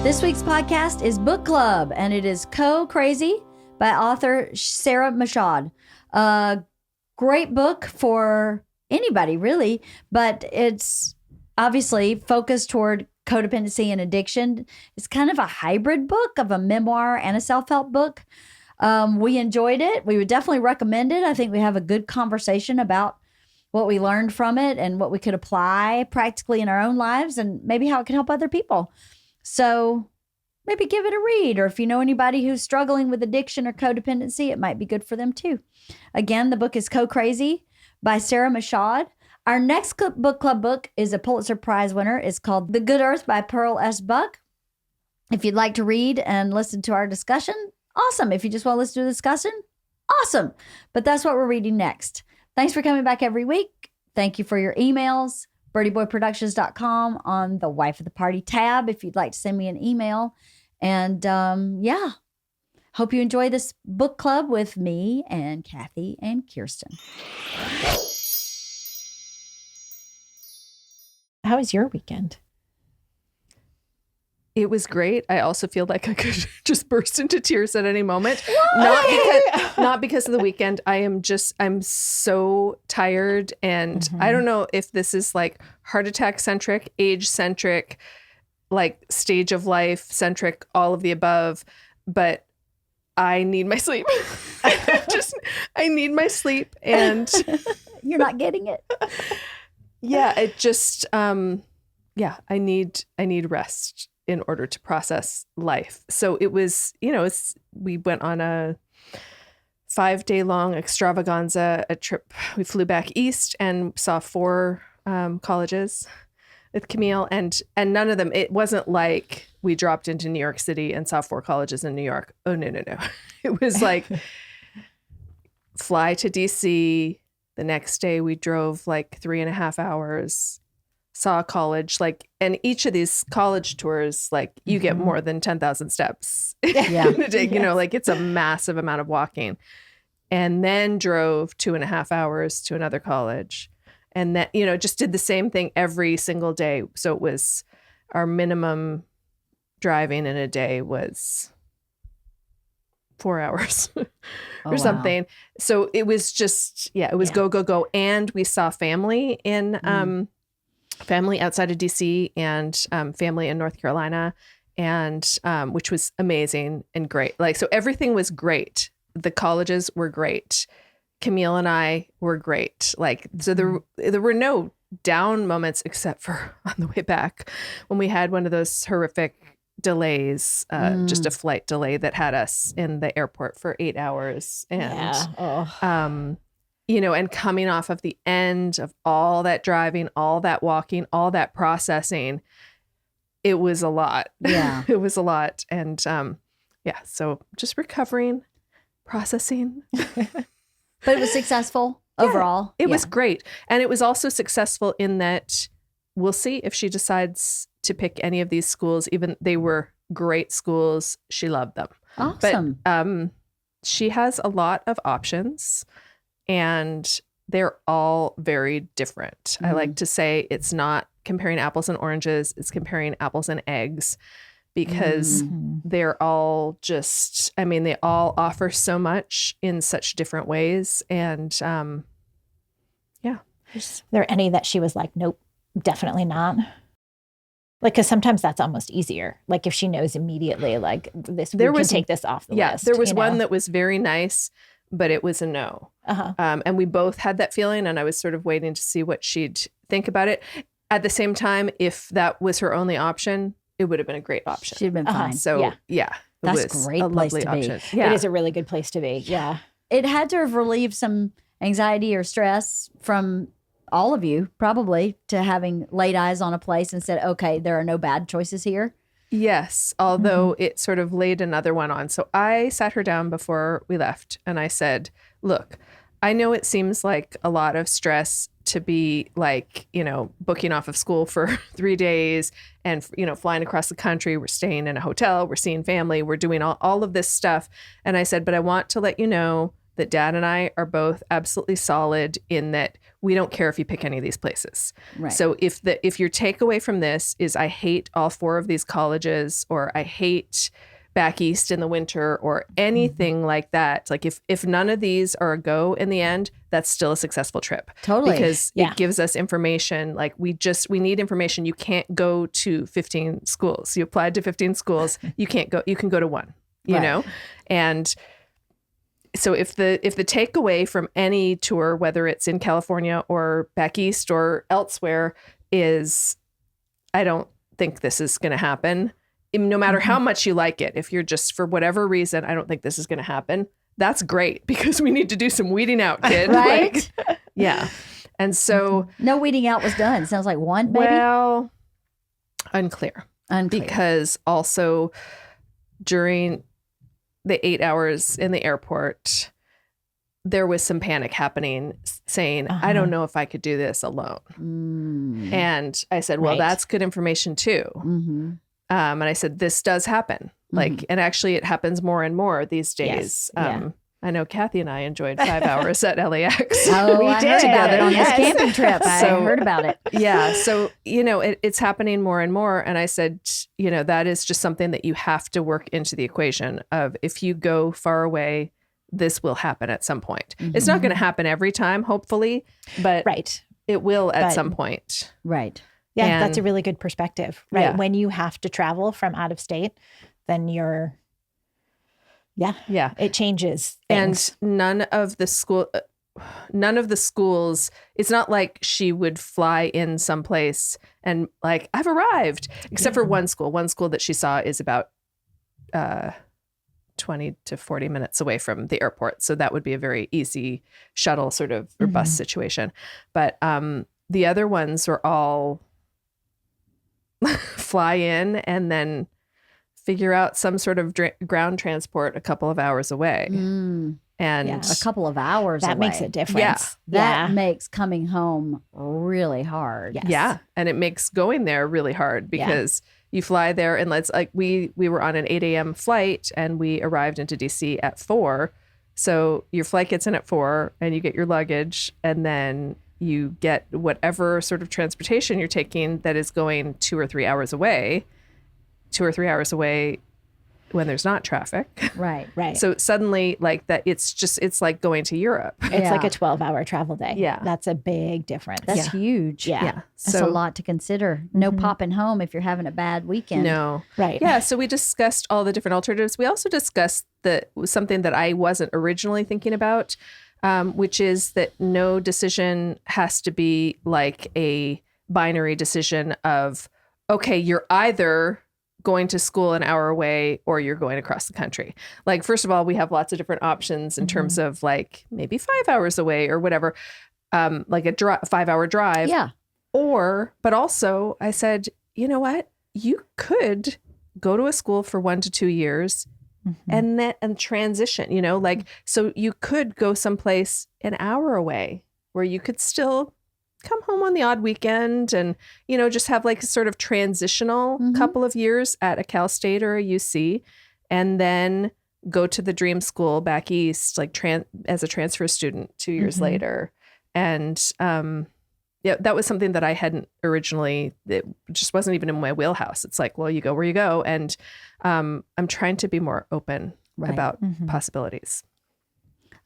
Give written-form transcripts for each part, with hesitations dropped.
This week's podcast is Book Club, and it is Crazy by author Sarah Michaud. A great book for anybody, really, but it's obviously focused toward codependency and addiction. It's kind of a hybrid book of a memoir and a self-help book. We enjoyed it. We would definitely recommend it. I think we have a good conversation about what we learned from it and what we could apply practically in our own lives and maybe how it can help other people. So maybe give it a read, or if you know anybody who's struggling with addiction or codependency, it might be good for them too. Again, the book is Crazy by Sarah Michaud. Our next book club book is a Pulitzer Prize winner. It's called The Good Earth by Pearl S. Buck. If you'd like to read and listen to our discussion, awesome. If you just want to listen to the discussion, awesome. But that's what we're reading next. Thanks for coming back every week. Thank you for your emails. BirdieBoyProductions.com on the Wife of the Party tab if you'd like to send me an email. And hope you enjoy this book club with me and Cathy and Kirsten. How was your weekend? It was great. I also feel like I could just burst into tears at any moment. Not because of the weekend. I'm so tired, and I don't know if this is like heart attack centric, age centric, like stage of life centric, all of the above, but I need my sleep. I need my sleep, and you're not getting it. Yeah, it just I need rest in order to process life. So it was, we went on a 5-day long extravaganza, a trip. We flew back east and saw 4 colleges with Camille, and none of them, it wasn't like we dropped into New York City and saw 4 colleges in New York. Oh, no. It was like fly to DC. The next day we drove like 3.5 hours, saw a college, and each of these college tours, you get more than 10,000 steps in a day, Yes. It's a massive amount of walking. And then drove 2.5 hours to another college. And that, just did the same thing every single day. So it was our minimum driving in a day was 4 hours or something. So it was just, it was go. And we saw family in, family outside of DC and family in North Carolina, and which was amazing and great. So everything was great. The colleges were great. Camille and I were great. So there were no down moments except for on the way back when we had one of those horrific delays, just a flight delay that had us in the airport for 8 hours. And and coming off of the end of all that driving, all that walking, all that processing, it was a lot. Yeah. It was a lot. And so just recovering, processing. But it was successful overall. It was great. And it was also successful in that we'll see if she decides to pick any of these schools. Even they were great schools. She loved them. Awesome. But she has a lot of options, and they're all very different. I like to say it's not comparing apples and oranges. It's comparing apples and eggs, because they're all just, they all offer so much in such different ways. And Are there any that she was like, nope, definitely not? Because sometimes that's almost easier. If she knows immediately, this, we can take this off the list. There was one that was very nice, but it was a no. And we both had that feeling, and I was sort of waiting to see what she'd think about it. At the same time, if that was her only option, it would have been a great option. She'd been fine. So That's it was a great a place lovely to be. option. Yeah. It is a really good place to be. Yeah. It had to have relieved some anxiety or stress from all of you, probably, to having laid eyes on a place and said, okay, there are no bad choices here. Yes, although it sort of laid another one on. So I sat her down before we left, and I said, look, I know it seems like a lot of stress to be booking off of school for 3 days and, flying across the country. We're staying in a hotel, we're seeing family, we're doing all of this stuff. And I said, but I want to let you know that Dad and I are both absolutely solid in that we don't care if you pick any of these places. Right. So if your takeaway from this is I hate all 4 of these colleges, or I hate back east in the winter, or anything like that, like if none of these are a go in the end, that's still a successful trip. Totally. Because it gives us information. Like we need information. You can't go to 15 schools. You applied to 15 schools. You can't go. You can go to 1. You know, and so if the takeaway from any tour, whether it's in California or back east or elsewhere, is I don't think this is going to happen. No matter how much you like it, if you're just, for whatever reason, I don't think this is going to happen, that's great, because we need to do some weeding out, kid. Right? Like, yeah. And so. No weeding out was done. Sounds like 1, maybe? Well, unclear. Because also during the 8 hours in the airport, there was some panic happening, saying, I don't know if I could do this alone. And I said, well, that's good information too. And I said, this does happen. Like, and actually it happens more and more these days. Yes. I know Cathy and I enjoyed 5 hours at LAX. Oh, We I did. heard about it on this Yes. camping trip. I So- heard about it. Yeah. So, it's happening more and more. And I said, that is just something that you have to work into the equation of, if you go far away, this will happen at some point. It's not going to happen every time, hopefully, but it will at some point. Right. Yeah, And- that's a really good perspective, right? Yeah. When you have to travel from out of state, then it changes things. And none of the schools, it's not like she would fly in someplace and like, I've arrived, except for one school that she saw is about 20 to 40 minutes away from the airport. So that would be a very easy shuttle sort of or bus situation. But the other ones were all fly in and then figure out some sort of ground transport a couple of hours away. And A couple of hours that away. makes a difference. Yeah. That makes coming home really hard. Yes. Yeah. And it makes going there really hard, because you fly there and we were on an 8 a.m. flight and we arrived into DC at 4. So your flight gets in at 4 and you get your luggage, and then you get whatever sort of transportation you're taking that is going 2 or 3 hours away when there's not traffic. Right. Right. So suddenly like that, it's like going to Europe. It's like a 12-hour travel day. Yeah. That's a big difference. That's huge. Yeah. That's a lot to consider. No popping home if you're having a bad weekend. No. Right. Yeah. So we discussed all the different alternatives. We also discussed something that I wasn't originally thinking about, which is that no decision has to be like a binary decision of, okay, you're either going to school an hour away or you're going across the country. Like, first of all, we have lots of different options in terms of like maybe 5 hours away or whatever, like a 5-hour drive. Yeah. But also I said, you know what? You could go to a school for 1 to 2 years and transition, so you could go someplace an hour away where you could still come home on the odd weekend and, just have like a sort of transitional couple of years at a Cal State or a UC, and then go to the dream school back east, like as a transfer student 2 years later. And that was something that I hadn't originally, it just wasn't even in my wheelhouse. It's like, well, you go where you go. And I'm trying to be more open about possibilities.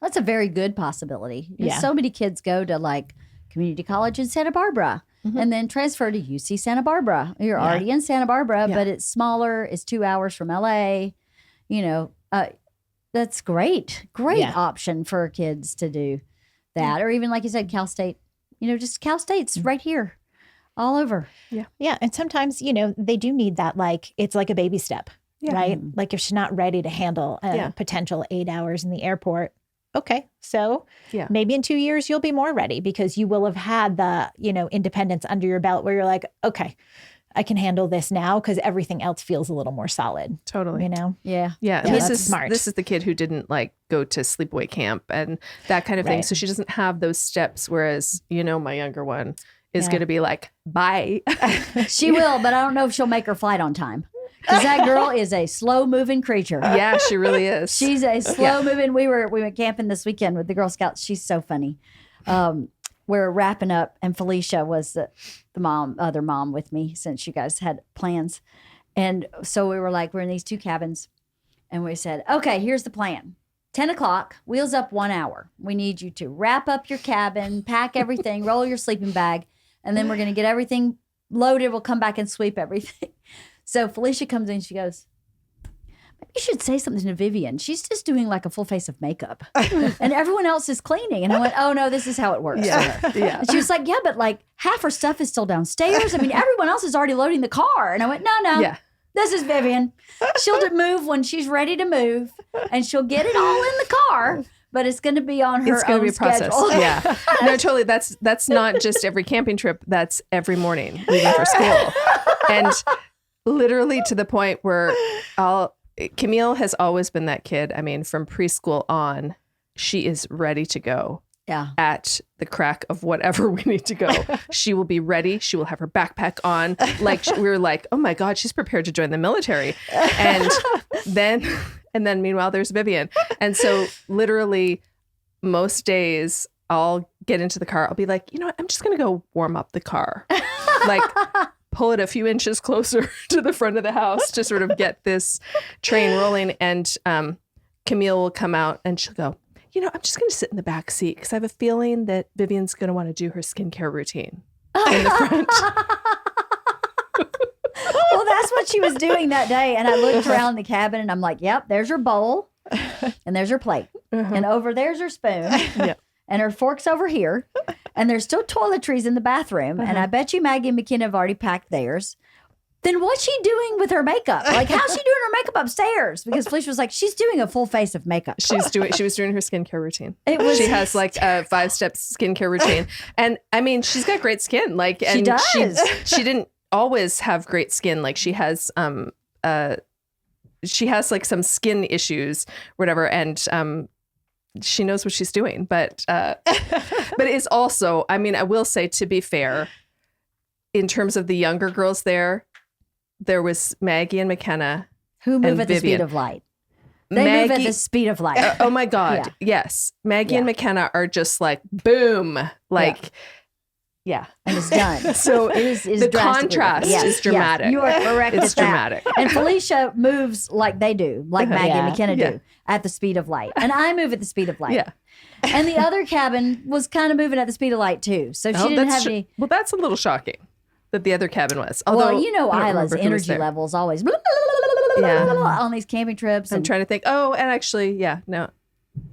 That's a very good possibility. Yeah. So many kids go to like community college in Santa Barbara and then transfer to UC Santa Barbara. You're already in Santa Barbara, but it's smaller. It's 2 hours from LA. That's great. Great option for kids to do that. Or even like you said, Cal State, just Cal State's right here all over. Yeah. And sometimes, they do need that, like, it's like a baby step, right? Like if she's not ready to handle a potential 8 hours in the airport. Okay. So maybe in 2 years, you'll be more ready because you will have had the, independence under your belt where you're like, okay, I can handle this now because everything else feels a little more solid. Totally. Yeah. Yeah. And that's smart. This is the kid who didn't like go to sleepaway camp and that kind of thing. Right. So she doesn't have those steps. Whereas, my younger one is going to be like, bye. She will, but I don't know if she'll make her flight on time. Because that girl is a slow moving creature. Yeah, she really is. She's a slow moving. We went camping this weekend with the Girl Scouts. She's so funny. we're wrapping up, and Felicia was the other mom with me since you guys had plans. And so we were like, we're in these 2 cabins, and we said, okay, here's the plan. 10 o'clock, wheels up 1 hour. We need you to wrap up your cabin, pack everything, roll your sleeping bag, and then we're going to get everything loaded. We'll come back and sweep everything. So Felicia comes in, she goes, maybe you should say something to Vivian. She's just doing like a full face of makeup and everyone else is cleaning. And I went, oh no, this is how it works. Yeah. And she was like, yeah, but like half her stuff is still downstairs. I mean, everyone else is already loading the car. And I went, no. Yeah. This is Vivian. She'll move when she's ready to move, and she'll get it all in the car, but it's going to be on her own be a process. schedule. Yeah. No, totally. That's not just every camping trip. That's every morning leaving for school. And literally to the point where Camille has always been that kid. I mean, from preschool on, she is ready to go. Yeah. At the crack of whatever we need to go. She will be ready. She will have her backpack on. Like we were like, oh my God, she's prepared to join the military. And then meanwhile, there's Vivian. And so literally most days I'll get into the car. I'll be like, you know what? I'm just going to go warm up the car. Like pull it a few inches closer to the front of the house to sort of get this train rolling. And Camille will come out and she'll go, you know, I'm just going to sit in the back seat because I have a feeling that Vivian's going to want to do her skincare routine in the front. Well, that's what she was doing that day. And I looked around the cabin and I'm like, yep, there's your bowl and there's your plate. And over there's her spoon. And her fork's over here. And there's still toiletries in the bathroom. And I bet you Maggie and McKenna have already packed theirs. Then what's she doing with her makeup? Like, how's she doing her makeup upstairs? Because Felicia was like, she's doing a full face of makeup. She was doing her skincare routine. She has like a 5-step skincare routine. And I mean, she's got great skin. Like, and she does. She didn't always have great skin. Like she has like some skin issues, whatever. And she knows what she's doing. But it's also, I mean, I will say, to be fair, in terms of the younger girls there was Maggie and McKenna. Who move at the Vivian. speed of light. They move at the speed of light. Oh my God. Yeah. Yes. Maggie and McKenna are just like, boom. Like, yeah. And it's done. So is the contrast is dramatic. Yes. You are correct. It's dramatic. And Felicia moves like they do, like Maggie and McKenna do, at the speed of light. And I move at the speed of light. Yeah. And the other cabin was kind of moving at the speed of light too. So she didn't have any. Well, that's a little shocking that the other cabin was. Although, well, you know, Isla's energy levels always on these camping trips. I'm trying to think. Oh, and actually, no.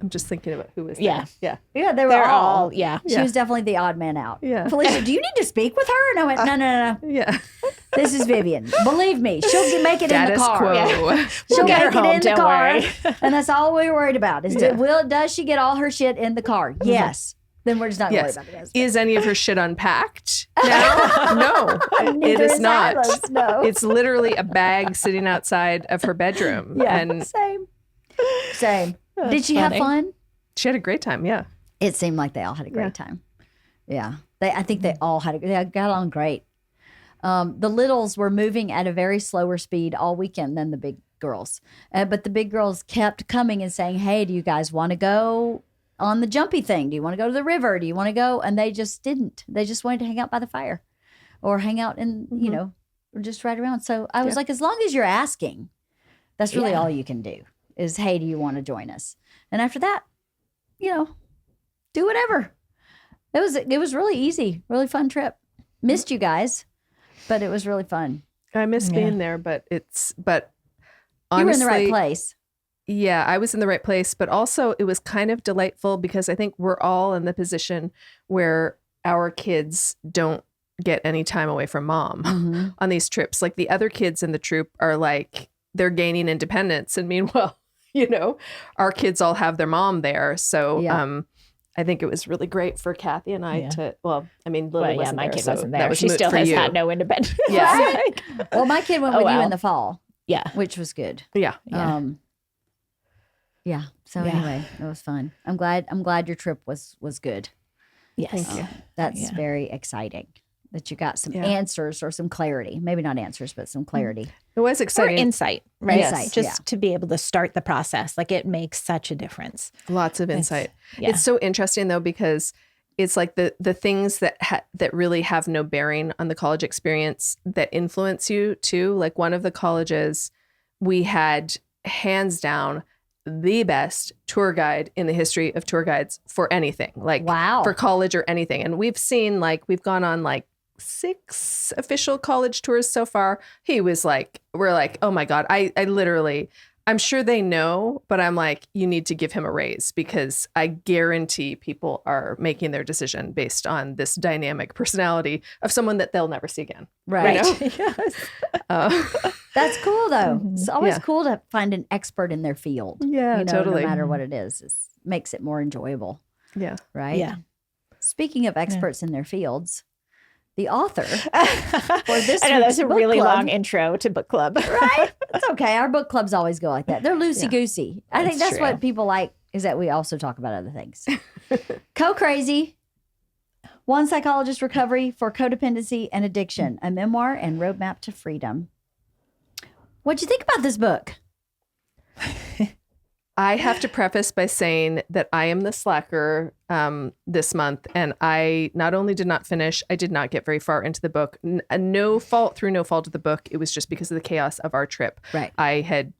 I'm just thinking about who was there. Yeah. They're all. Yeah. She was definitely the odd man out. Yeah. Felicia, do you need to speak with her? And I went, no. Yeah. This is Vivian. Believe me, she'll make it in the car. Quo. Yeah. She'll get her make home, it in the don't car. worry. And that's all we're worried about. Does she get all her shit in the car? Yes. Then we're just not worried about the rest. Is any of her shit unpacked now? No. It is not. Isla's, no. It's literally a bag sitting outside of her bedroom. Yeah. And Same. Did she have fun? She had a great time. Yeah. It seemed like they all had a great time. Yeah. I think they all they got on great. The littles were moving at a very slower speed all weekend than the big girls. But the big girls kept coming and saying, hey, do you guys want to go on the jumpy thing? Do you want to go to the river? Do you want to go? And they just didn't. They just wanted to hang out by the fire or hang out and, you know, just ride around. So I was like, as long as you're asking, that's really all you can do is, hey, do you want to join us? And after that, you know, do whatever. It was really easy, really fun trip. Missed you guys, but it was really fun. I miss being there, but honestly, you were in the right place. Yeah, I was in the right place, but also it was kind of delightful because I think we're all in the position where our kids don't get any time away from mom on these trips. Like the other kids in the troop are like, they're gaining independence. And meanwhile, you know, our kids all have their mom there. So I think it was really great for Cathy and I to, Lily wasn't my there, kid so wasn't there. that was She moot still for has you. had no independence. Yeah. Right? Well, my kid went with you in the fall. Yeah. Which was good. Yeah. So anyway, it was fun. I'm glad your trip was good. Yes. Thank you. That's very exciting that you got some answers or some clarity. Maybe not answers, but some clarity. It was Or exciting. insight, right? Insight, Just to be able to start the process. Like it makes such a difference. Lots of insight. Yeah. It's so interesting though, because it's like the things that that really have no bearing on the college experience that influence you too. Like one of the colleges, we had hands down the best tour guide in the history of tour guides for anything, like for college or anything. And we've seen, like, we've gone on like 6 official college tours so far. He was like, we're like, oh my God, I literally, I'm sure they know, but I'm like, you need to give him a raise, because I guarantee people are making their decision based on this dynamic personality of someone that they'll never see again. Right. You know? Yes. That's cool though. It's always cool to find an expert in their field. Yeah, No totally. matter what it is, it makes it more enjoyable. Yeah. Right. Yeah. Speaking of experts in their fields, the author for this I know that's a book really club, long intro to book club. right? It's okay. Our book clubs always go like that. They're loosey-goosey. I think that's true. what people like, is that we also talk about other things. Crazy. One Psychologist Recovery for Codependency and Addiction, a Memoir and Roadmap to Freedom. What'd you think about this book? I have to preface by saying that I am the slacker this month, and I not only did not finish, I did not get very far into the book. No fault of the book. It was just because of the chaos of our trip. Right. I had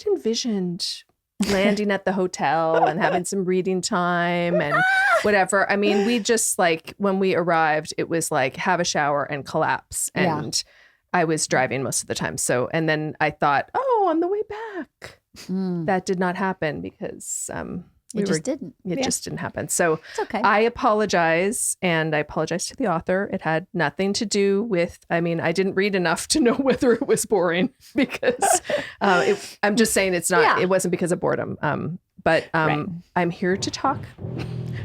envisioned landing at the hotel and having some reading time and whatever. I mean, we just, like, when we arrived, it was like have a shower and collapse. And I was driving most of the time. So, and then I thought, oh, on the way back. That did not happen because it just didn't happen. So it's okay. I apologize, and I apologize to the author. It had nothing to do with, I mean, I didn't read enough to know whether it was boring, because I'm just saying it's not, it wasn't because of boredom. But I'm here to talk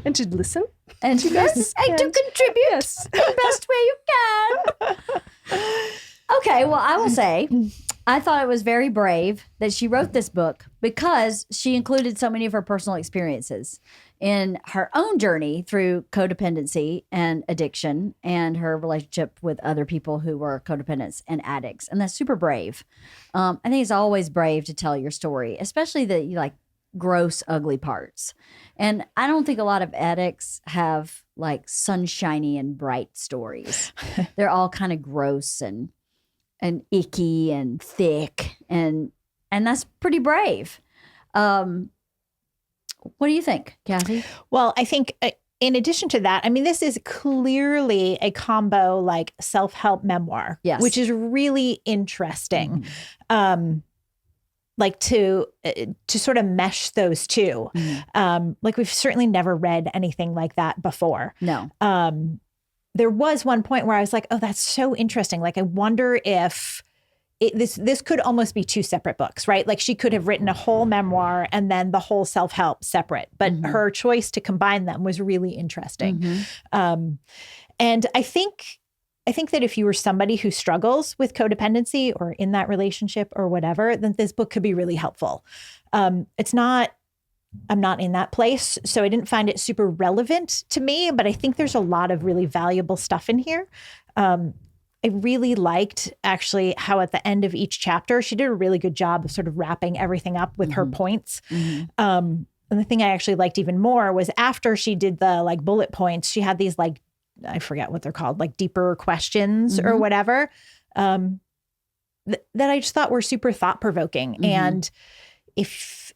and to listen. And to contribute the best way you can. Okay, well, I will say, I thought it was very brave that she wrote this book, because she included so many of her personal experiences in her own journey through codependency and addiction, and her relationship with other people who were codependents and addicts. And that's super brave. I think it's always brave to tell your story, especially the like gross, ugly parts. And I don't think a lot of addicts have like sunshiny and bright stories. They're all kind of gross and icky and thick, and that's pretty brave. What do you think, Cathy? Well, I think in addition to that, I mean, this is clearly a combo like self-help memoir, which is really interesting. Like to sort of mesh those two. Like we've certainly never read anything like that before. No. There was one point where I was like, oh, that's so interesting. Like, I wonder if this could almost be 2 separate books, right? Like she could have written a whole memoir and then the whole self-help separate, but her choice to combine them was really interesting. And I think that if you were somebody who struggles with codependency or in that relationship or whatever, then this book could be really helpful. I'm not in that place, so I didn't find it super relevant to me, but I think there's a lot of really valuable stuff in here. I really liked actually how at the end of each chapter, she did a really good job of sort of wrapping everything up with her points. And the thing I actually liked even more was after she did the like bullet points, she had these like, I forget what they're called, like deeper questions or whatever, that I just thought were super thought-provoking. And if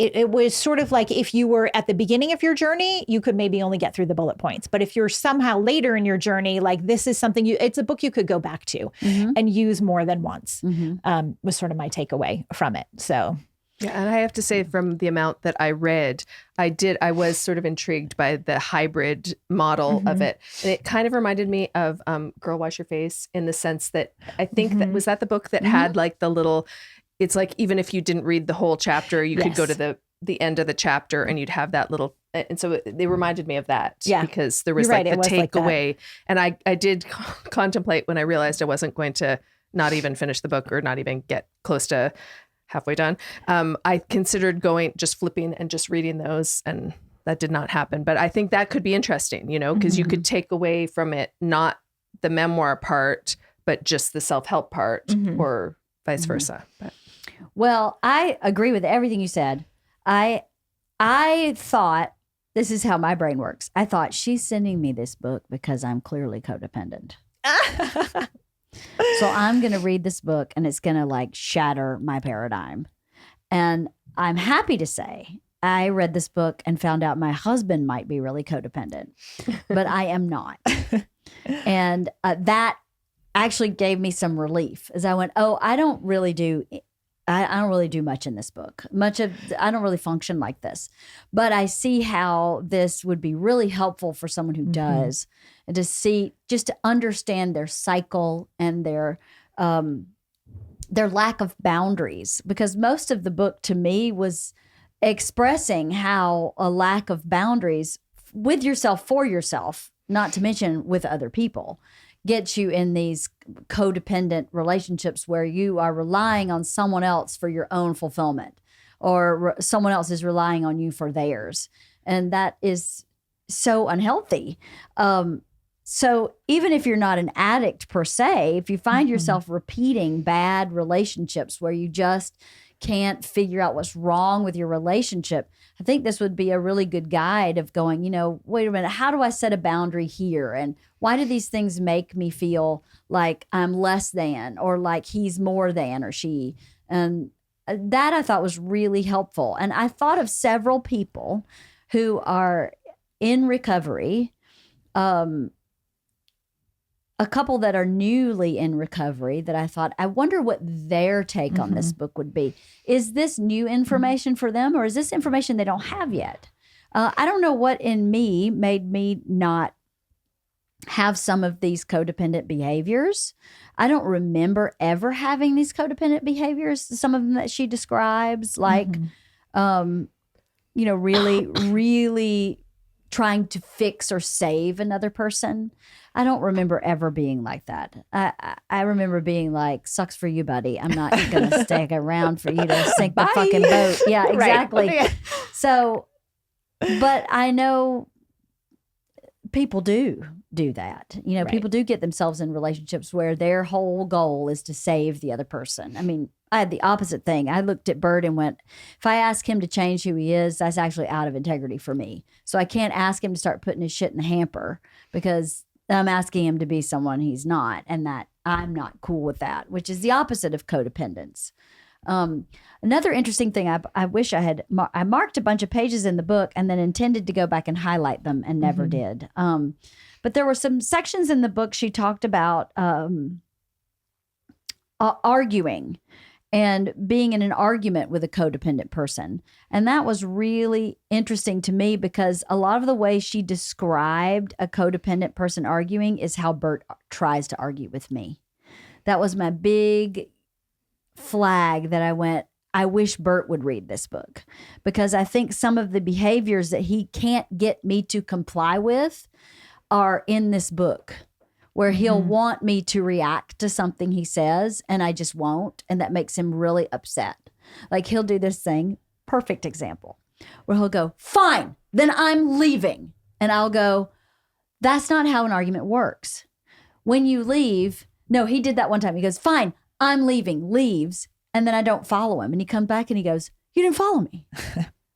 it was sort of like if you were at the beginning of your journey, you could maybe only get through the bullet points. But if you're somehow later in your journey, like this is something it's a book you could go back to and use more than once, was sort of my takeaway from it. So. Yeah, and I have to say, from the amount that I read, I was sort of intrigued by the hybrid model of it. And it kind of reminded me of Girl, Wash Your Face, in the sense that I think that was that the book that had like the little, it's like even if you didn't read the whole chapter, you could go to the end of the chapter and you'd have that little, and so they reminded me of that. Yeah. Because there was like the takeaway. And I did contemplate when I realized I wasn't going to not even finish the book or not even get close to halfway done. I considered just flipping and just reading those, and that did not happen. But I think that could be interesting, because you could take away from it, not the memoir part, but just the self-help part or vice versa. But. Well, I agree with everything you said. I thought this is how my brain works. I thought she's sending me this book because I'm clearly codependent. So I'm going to read this book and it's going to like shatter my paradigm. And I'm happy to say I read this book and found out my husband might be really codependent, but I am not. And that actually gave me some relief as I went, oh, I don't really do much in this book. I don't really function like this. But I see how this would be really helpful for someone who does, and just to understand their cycle and their lack of boundaries. Because most of the book to me was expressing how a lack of boundaries with yourself, for yourself, not to mention with other people, gets you in these codependent relationships where you are relying on someone else for your own fulfillment, or someone else is relying on you for theirs. And that is so unhealthy. So even if you're not an addict per se, if you find yourself repeating bad relationships where you just can't figure out what's wrong with your relationship, I think this would be a really good guide of going, wait a minute, how do I set a boundary here? And why do these things make me feel like I'm less than, or like he's more than, or she? And that I thought was really helpful. And I thought of several people who are in recovery, a couple that are newly in recovery that I thought, I wonder what their take on this book would be. Is this new information for them, or is this information they don't have yet? I don't know what in me made me not have some of these codependent behaviors. I don't remember ever having these codependent behaviors, some of them that she describes, like, really, really trying to fix or save another person. I don't remember ever being like that. I remember being like, sucks for you, buddy. I'm not going to stick around for you to sink the fucking boat. Yeah, exactly. Right. So, but I know people do that. People do get themselves in relationships where their whole goal is to save the other person. I mean, I had the opposite thing. I looked at Bert and went, if I ask him to change who he is, that's actually out of integrity for me. So I can't ask him to start putting his shit in the hamper, because I'm asking him to be someone he's not, and that I'm not cool with that, which is the opposite of codependence. Another interesting thing, I wish I had, I marked a bunch of pages in the book and then intended to go back and highlight them and never did. But there were some sections in the book she talked about arguing and being in an argument with a codependent person. And that was really interesting to me, because a lot of the way she described a codependent person arguing is how Bert tries to argue with me. That was my big flag that I went, I wish Bert would read this book, because I think some of the behaviors that he can't get me to comply with are in this book, where he'll want me to react to something he says and I just won't. And that makes him really upset. Like, he'll do this thing, perfect example, where he'll go, fine, then I'm leaving. And I'll go, that's not how an argument works. When you leave, no, he did that one time. He goes, fine, I'm leaving, leaves. And then I don't follow him. And he comes back and he goes, you didn't follow me.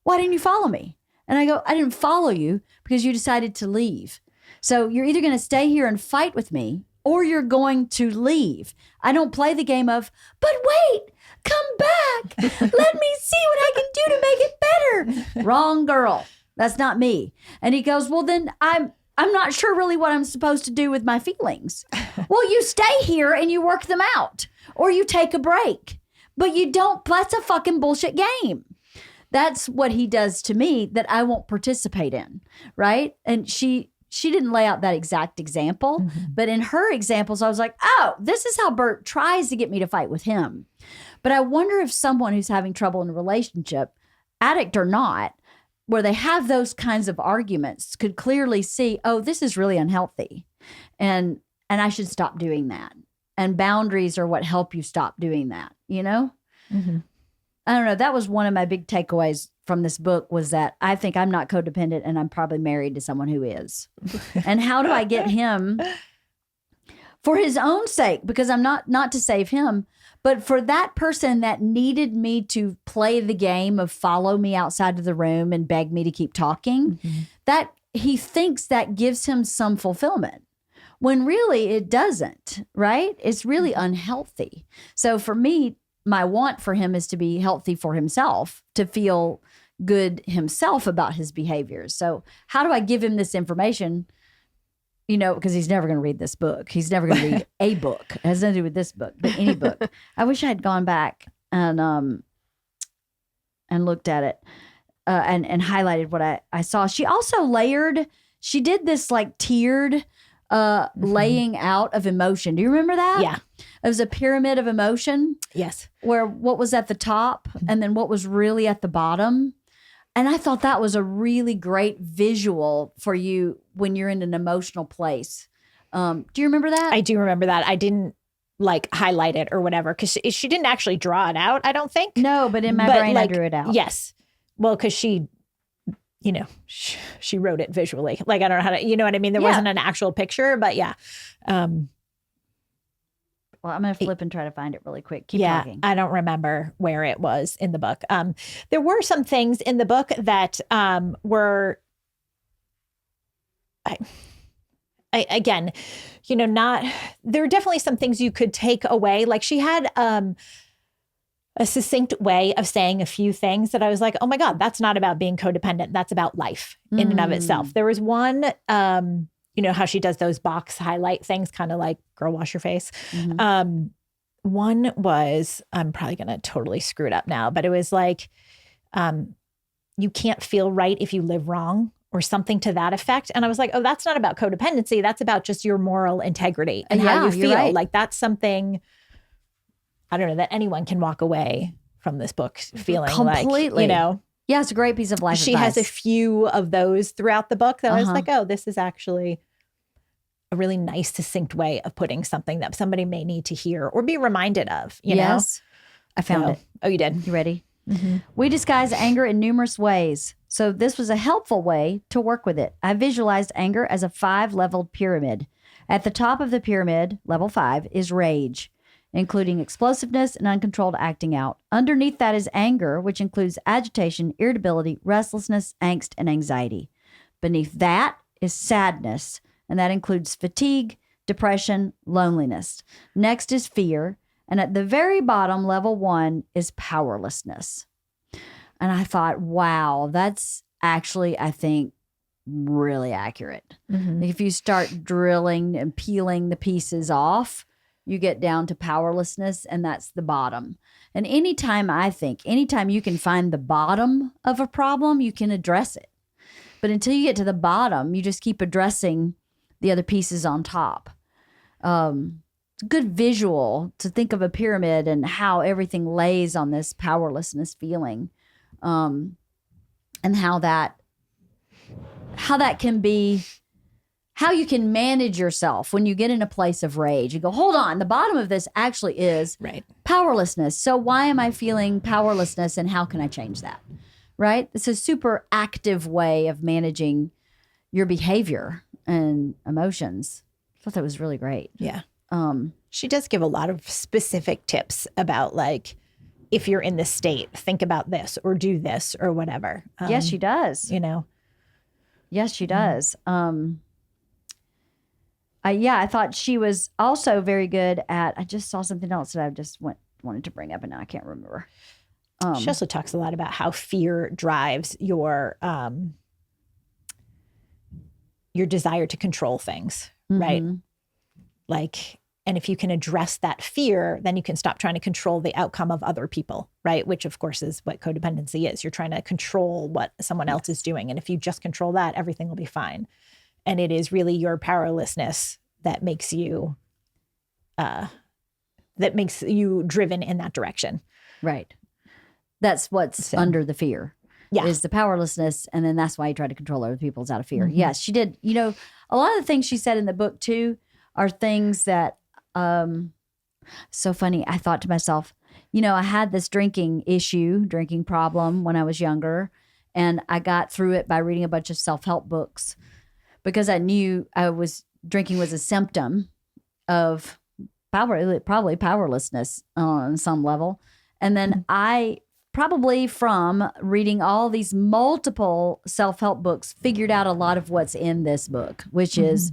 Why didn't you follow me? And I go, I didn't follow you because you decided to leave. So you're either going to stay here and fight with me, or you're going to leave. I don't play the game of, but wait, come back. Let me see what I can do to make it better. Wrong girl. That's not me. And he goes, well, then I'm not sure really what I'm supposed to do with my feelings. Well, you stay here and you work them out, or you take a break. But you don't, that's a fucking bullshit game. That's what he does to me that I won't participate in, right? And she didn't lay out that exact example, but in her examples, I was like, oh, this is how Bert tries to get me to fight with him. But I wonder if someone who's having trouble in a relationship, addict or not, where they have those kinds of arguments, could clearly see, oh, this is really unhealthy. And I should stop doing that. And boundaries are what help you stop doing that, I don't know. That was one of my big takeaways from this book, was that I think I'm not codependent and I'm probably married to someone who is. And how do I get him for his own sake, because I'm not to save him, but for that person that needed me to play the game of follow me outside of the room and beg me to keep talking, that he thinks that gives him some fulfillment, when really it doesn't, right? It's really unhealthy. So for me, my want for him is to be healthy for himself, to feel good himself about his behaviors. So how do I give him this information? Because he's never going to read this book. He's never going to read a book. It has nothing to do with this book, but any book. I wish I had gone back and looked at it and highlighted what I saw. She also she did this like tiered laying out of emotion. Do you remember that? Yeah. It was a pyramid of emotion. Yes. Where what was at the top and then what was really at the bottom. And I thought that was a really great visual for you when you're in an emotional place. Do you remember that? I do remember that. I didn't like highlight it or whatever because she didn't actually draw it out, I don't think. No, but in my brain, I drew it out. Yes. Well, because she wrote it visually. Like, I don't know how to, you know what I mean? There wasn't an actual picture, but yeah. Well, I'm going to flip and try to find it really quick. Keep talking. I don't remember where it was in the book. There were some things in the book that were, again, there are definitely some things you could take away. Like she had a succinct way of saying a few things that I was like, oh my God, that's not about being codependent. That's about life in and of itself. There was one, how she does those box highlight things, kind of like girl, wash your face. One was, I'm probably going to totally screw it up now, but it was like, you can't feel right if you live wrong or something to that effect. And I was like, oh, that's not about codependency. That's about just your moral integrity and how you feel. Right. Like that's something, I don't know, that anyone can walk away from this book feeling completely. Like, yeah, it's a great piece of life She advice. has a few of those throughout the book that I was like, oh, this is actually a really nice, succinct way of putting something that somebody may need to hear or be reminded of, you know? I found it. Oh, you did? You ready? We disguise anger in numerous ways. So this was a helpful way to work with it. I visualized anger as a 5-leveled pyramid. At the top of the pyramid, level 5, is rage, including explosiveness and uncontrolled acting out. Underneath that is anger, which includes agitation, irritability, restlessness, angst, and anxiety. Beneath that is sadness, and that includes fatigue, depression, loneliness. Next is fear, and at the very bottom, level 1, is powerlessness. And I thought, wow, that's actually, I think, really accurate. If you start drilling and peeling the pieces off, you get down to powerlessness, and that's the bottom. And anytime you can find the bottom of a problem, you can address it. But until you get to the bottom, you just keep addressing the other pieces on top. It's a good visual to think of a pyramid and how everything lays on this powerlessness feeling, and how that can be, how you can manage yourself when you get in a place of rage. You go, hold on, the bottom of this actually is powerlessness. So why am I feeling powerlessness, and how can I change that? Right? It's a super active way of managing your behavior and emotions. I thought that was really great. Yeah. She does give a lot of specific tips about, like, if you're in this state, think about this or do this or whatever. Yes, she does. Yes, she does. I thought she was also very good at, I just saw something else that I just wanted to bring up, and now I can't remember. She also talks a lot about how fear drives your desire to control things, right? Like, and if you can address that fear, then you can stop trying to control the outcome of other people, right? Which, of course, is what codependency is. You're trying to control what someone else is doing. And if you just control that, everything will be fine. And it is really your powerlessness that makes you driven in that direction. Right. That's what's under the fear. Yeah. Is the powerlessness. And then that's why you try to control other people's out of fear. Yes, she did. A lot of the things she said in the book too are things that, so funny. I thought to myself, I had this drinking problem when I was younger, and I got through it by reading a bunch of self-help books because I knew drinking was a symptom of probably powerlessness on some level. And then I probably from reading all these multiple self-help books figured out a lot of what's in this book, which is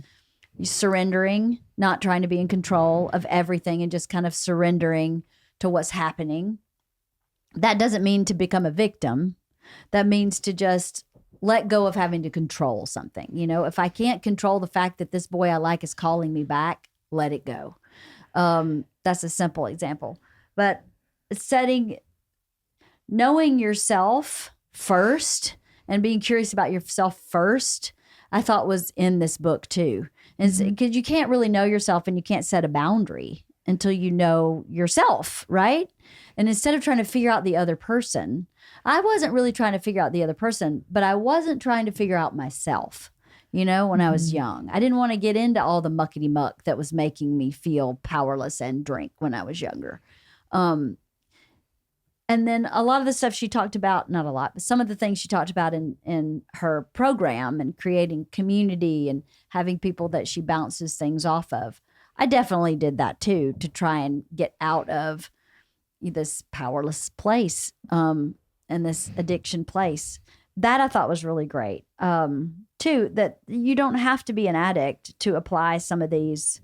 surrendering, not trying to be in control of everything and just kind of surrendering to what's happening. That doesn't mean to become a victim. That means to just let go of having to control something. You know, if I can't control the fact that this boy I like is calling me back, let it go. That's a simple example. But knowing yourself first and being curious about yourself first, I thought was in this book too. And because you can't really know yourself and you can't set a boundary until you know yourself, right? And instead of trying to figure out the other person, I wasn't really trying to figure out the other person, but I wasn't trying to figure out myself, you know, when I was young. I didn't want to get into all the muckety muck that was making me feel powerless and drink when I was younger. And then a lot of the stuff she talked about, not a lot, but some of the things she talked about in her program and creating community and having people that she bounces things off of. I definitely did that too, to try and get out of this powerless place and this addiction place. That I thought was really great. Too, that you don't have to be an addict to apply some of these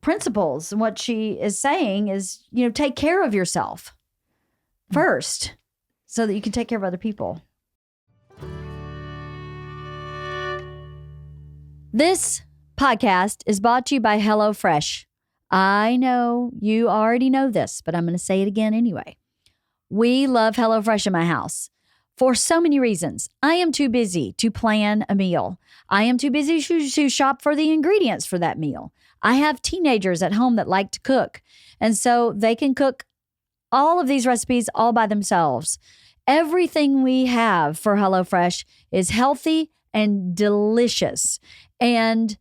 principles. And what she is saying is, you know, take care of yourself first so that you can take care of other people. This podcast is brought to you by HelloFresh. I know you already know this, but I'm going to say it again anyway. We love HelloFresh in my house for so many reasons. I am too busy to plan a meal. I am too busy to shop for the ingredients for that meal. I have teenagers at home that like to cook, and so they can cook all of these recipes all by themselves. Everything we have for HelloFresh is healthy and delicious, and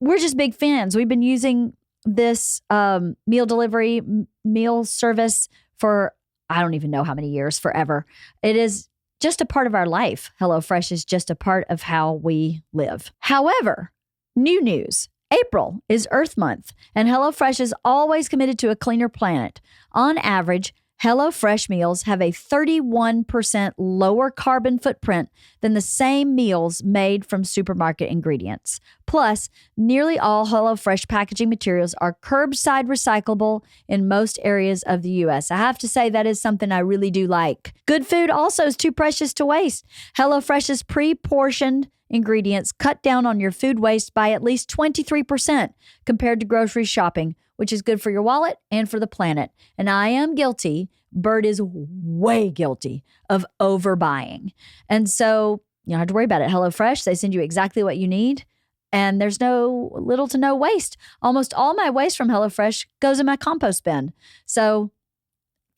we're just big fans. We've been using this meal delivery, meal service for I don't even know how many years, forever. It is just a part of our life. HelloFresh is just a part of how we live. However, new news. April is Earth Month, and HelloFresh is always committed to a cleaner planet. On average, HelloFresh meals have a 31% lower carbon footprint than the same meals made from supermarket ingredients. Plus, nearly all HelloFresh packaging materials are curbside recyclable in most areas of the U.S. I have to say that is something I really do like. Good food also is too precious to waste. HelloFresh's pre-portioned ingredients cut down on your food waste by at least 23% compared to grocery shopping, which is good for your wallet and for the planet. And I am guilty. Bert is way guilty of overbuying. And so you don't have to worry about it. HelloFresh, they send you exactly what you need. And there's little to no waste. Almost all my waste from HelloFresh goes in my compost bin. So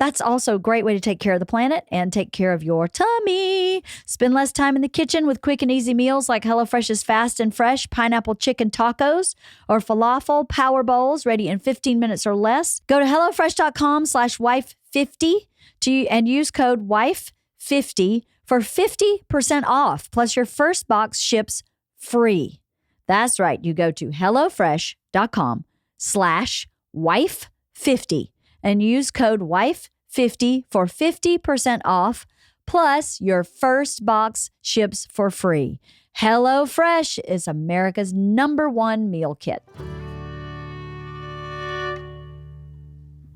that's also a great way to take care of the planet and take care of your tummy. Spend less time in the kitchen with quick and easy meals like HelloFresh's fast and fresh pineapple chicken tacos or falafel power bowls ready in 15 minutes or less. Go to HelloFresh.com/wife50 and use code WIFE50 for 50% off. Plus your first box ships free. That's right. You go to HelloFresh.com/wife50 and use code WIFE50 for 50% off, plus your first box ships for free. HelloFresh is America's #1 meal kit.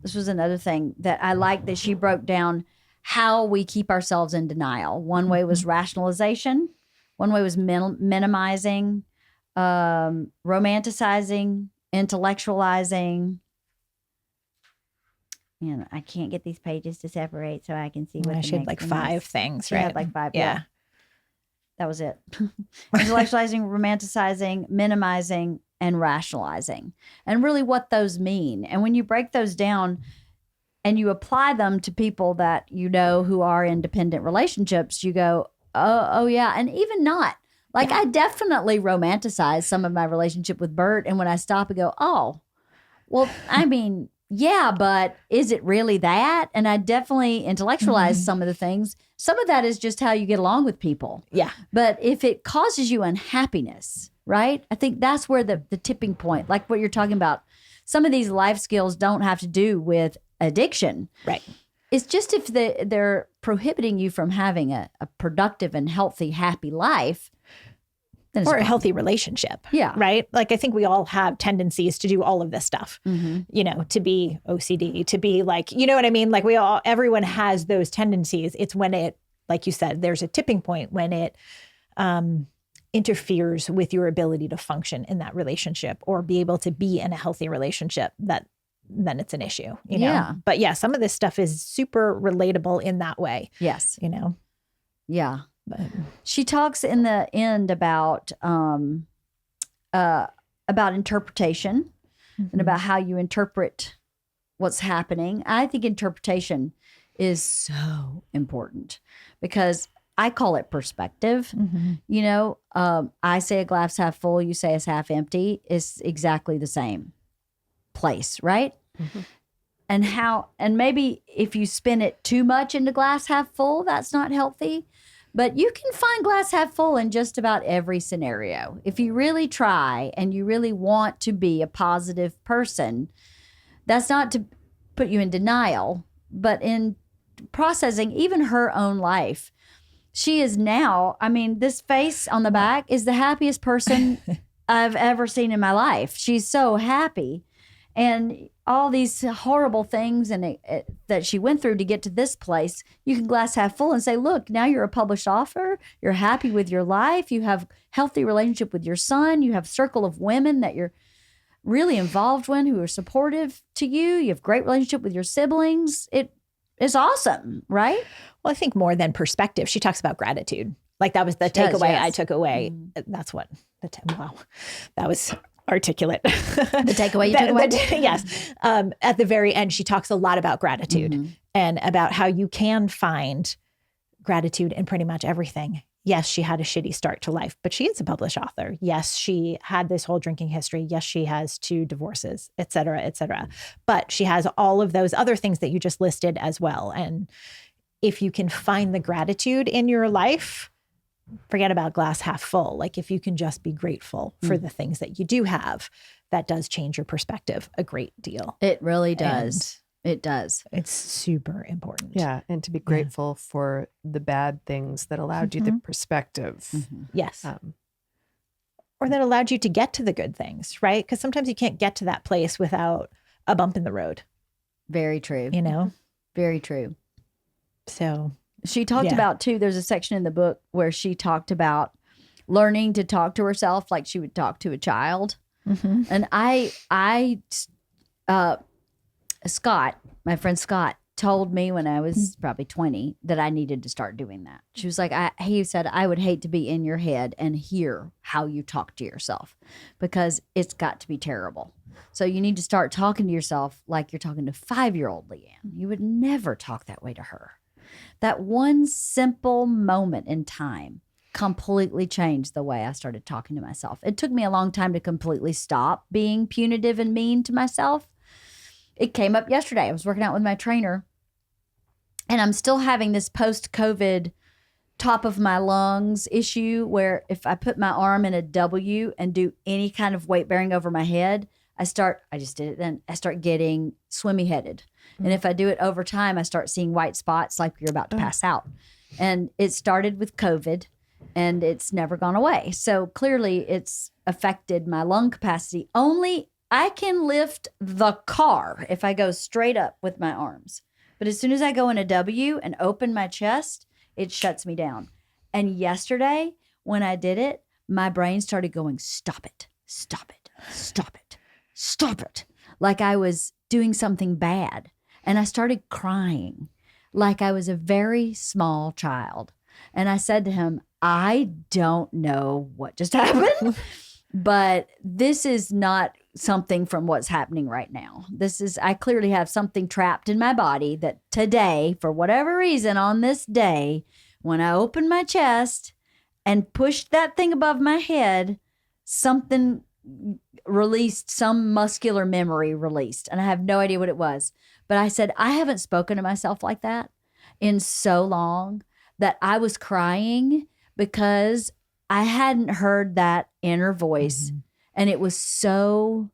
This was another thing that I liked that she broke down how we keep ourselves in denial. One way was rationalization. One way was minimizing, romanticizing, intellectualizing. You know, I can't get these pages to separate so I can see what she had like 5 things, right? She had like 5, yeah. That was it. Intellectualizing, romanticizing, minimizing, and rationalizing. And really what those mean. And when you break those down and you apply them to people that you know who are in dependent relationships, you go, oh yeah. And even not. Like I definitely romanticize some of my relationship with Bert. And when I stop and go, oh, well, I mean, yeah, but is it really that? And I definitely intellectualize some of the things. Some of that is just how you get along with people. Yeah. But if it causes you unhappiness, right? I think that's where the tipping point, like what you're talking about, some of these life skills don't have to do with addiction. Right. It's just if they're prohibiting you from having a productive and healthy, happy life. Or a healthy relationship. Yeah. Right? Like, I think we all have tendencies to do all of this stuff, you know, to be OCD, to be like, you know what I mean? Like everyone has those tendencies. It's when it, like you said, there's a tipping point when it interferes with your ability to function in that relationship or be able to be in a healthy relationship, that then it's an issue, you know? Yeah. But yeah, some of this stuff is super relatable in that way. Yes. You know? Yeah. But she talks in the end about interpretation and about how you interpret what's happening. I think interpretation is so important because I call it perspective. You know, I say a glass half full, you say it's half empty. It's exactly the same place, right? And maybe if you spin it too much into glass half full, that's not healthy. But you can find glass half full in just about every scenario. If you really try and you really want to be a positive person, that's not to put you in denial, but in processing even her own life. She is now, I mean, this face on the back is the happiest person I've ever seen in my life. She's so happy. And all these horrible things that she went through to get to this place, you can glass half full and say, look, now you're a published author. You're happy with your life. You have healthy relationship with your son. You have a circle of women that you're really involved with who are supportive to you. You have great relationship with your siblings. It is awesome, right? Well, I think more than perspective, she talks about gratitude. Like that was the takeaway I took away. That's what, wow, that was articulate. The takeaway you took away? Yes. At the very end, she talks a lot about gratitude and about how you can find gratitude in pretty much everything. Yes, she had a shitty start to life, but she is a published author. Yes, she had this whole drinking history. Yes, she has 2 divorces, et cetera, et cetera. But she has all of those other things that you just listed as well. And if you can find the gratitude in your life, forget about glass half full. Like if you can just be grateful for the things that you do have, that does change your perspective a great deal. It really does. It does. It's super important. Yeah. And to be grateful for the bad things that allowed you the perspective. Yes. Or that allowed you to get to the good things, right? Because sometimes you can't get to that place without a bump in the road. Very true. You know? Very true. So she talked about too, there's a section in the book where she talked about learning to talk to herself like she would talk to a child. And Scott, my friend Scott, told me when I was probably 20 that I needed to start doing that. She was like, he said, I would hate to be in your head and hear how you talk to yourself because it's got to be terrible. So you need to start talking to yourself like you're talking to 5-year-old LeeAnn. You would never talk that way to her. That one simple moment in time completely changed the way I started talking to myself. It took me a long time to completely stop being punitive and mean to myself. It came up yesterday. I was working out with my trainer, and I'm still having this post-COVID top of my lungs issue where if I put my arm in a W and do any kind of weight bearing over my head, I just did it then, I start getting swimmy headed. And if I do it over time, I start seeing white spots like you're about to pass out. And it started with COVID and it's never gone away. So clearly it's affected my lung capacity. Only I can lift the car if I go straight up with my arms. But as soon as I go in a W and open my chest, it shuts me down. And yesterday when I did it, my brain started going, stop it, stop it, stop it, stop it. Like I was doing something bad. And I started crying like I was a very small child. And I said to him, I don't know what just happened, but this is not something from what's happening right now. I clearly have something trapped in my body that today, for whatever reason, on this day, when I opened my chest and pushed that thing above my head, something released, some muscular memory released. And I have no idea what it was. But I said, I haven't spoken to myself like that in so long that I was crying because I hadn't heard that inner voice, and it was so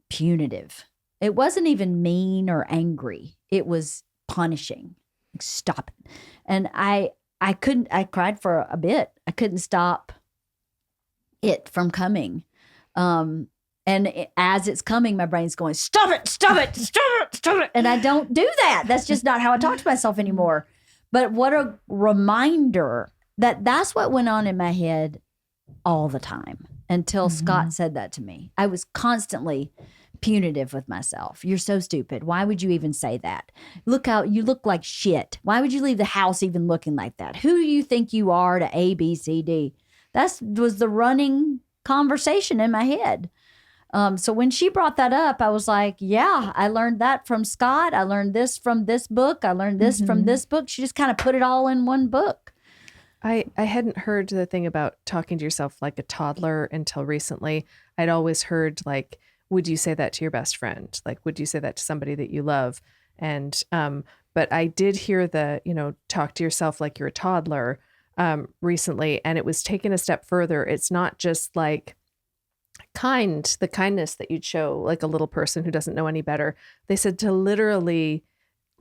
punitive. It wasn't even mean or angry. It was punishing. Like, stop it. And I cried for a bit. I couldn't stop it from coming. As it's coming, my brain's going, stop it, stop it, stop it, stop it. And I don't do that. That's just not how I talk to myself anymore. But what a reminder that's what went on in my head all the time until Scott said that to me. I was constantly punitive with myself. You're so stupid. Why would you even say that? Look how you look like shit. Why would you leave the house even looking like that? Who do you think you are to A, B, C, D? That was the running conversation in my head. So when she brought that up, I was like, yeah, I learned that from Scott. I learned this from this book. I learned this from this book. She just kind of put it all in one book. I hadn't heard the thing about talking to yourself like a toddler until recently. I'd always heard like, would you say that to your best friend? Like, would you say that to somebody that you love? And, but I did hear the, talk to yourself like you're a toddler recently. And it was taken a step further. It's not just like the kindness that you'd show like a little person who doesn't know any better. They said to literally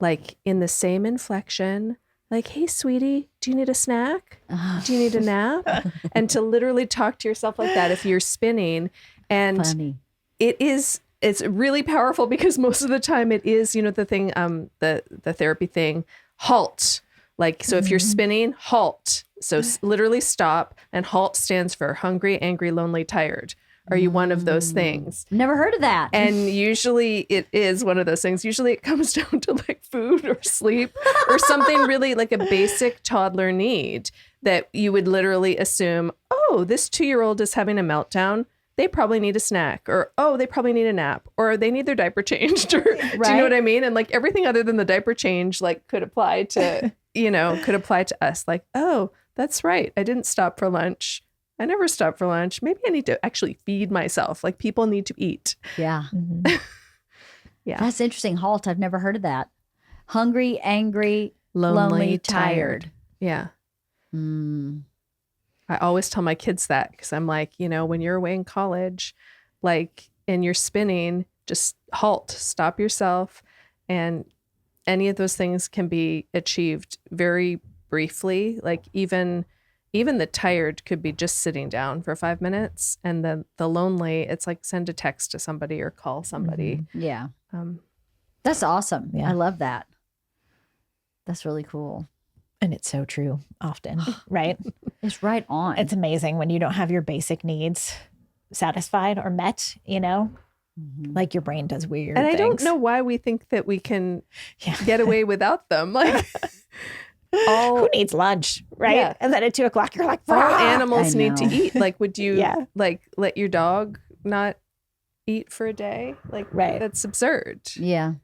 like in the same inflection, like, hey, sweetie, do you need a snack? Do you need a nap? And to literally talk to yourself like that if you're spinning. And funny. It's really powerful because most of the time it is, the thing, the therapy thing, halt. Like, so if you're spinning, halt. So literally stop, and halt stands for hungry, angry, lonely, tired. Are you one of those things? Never heard of that. And usually it is one of those things. Usually it comes down to like food or sleep or something really like a basic toddler need that you would literally assume, oh, this 2-year-old is having a meltdown. They probably need a snack, or, oh, they probably need a nap, or they need their diaper changed. Or, right? Do you know what I mean? And like everything other than the diaper change, like could apply to, could apply to us. Like, oh, that's right. I didn't stop for lunch. I never stop for lunch. Maybe I need to actually feed myself. Like people need to eat. Yeah. Yeah. That's interesting. Halt. I've never heard of that. Hungry, angry, lonely, tired. Yeah. I always tell my kids that because I'm like, when you're away in college, like, and you're spinning, just halt, stop yourself. And any of those things can be achieved very briefly. Like even the tired could be just sitting down for 5 minutes, and then the lonely, it's like send a text to somebody or call somebody. Yeah. That's awesome. Yeah. I love that. That's really cool. And it's so true often, right? It's right on. It's amazing when you don't have your basic needs satisfied or met, like your brain does weird and things. I don't know why we think that we can get away without them. Like, who needs lunch, right? Yeah. And then at 2:00 you're like, all animals need to eat. Like, would you like let your dog not eat for a day? Like, right. That's absurd. Yeah.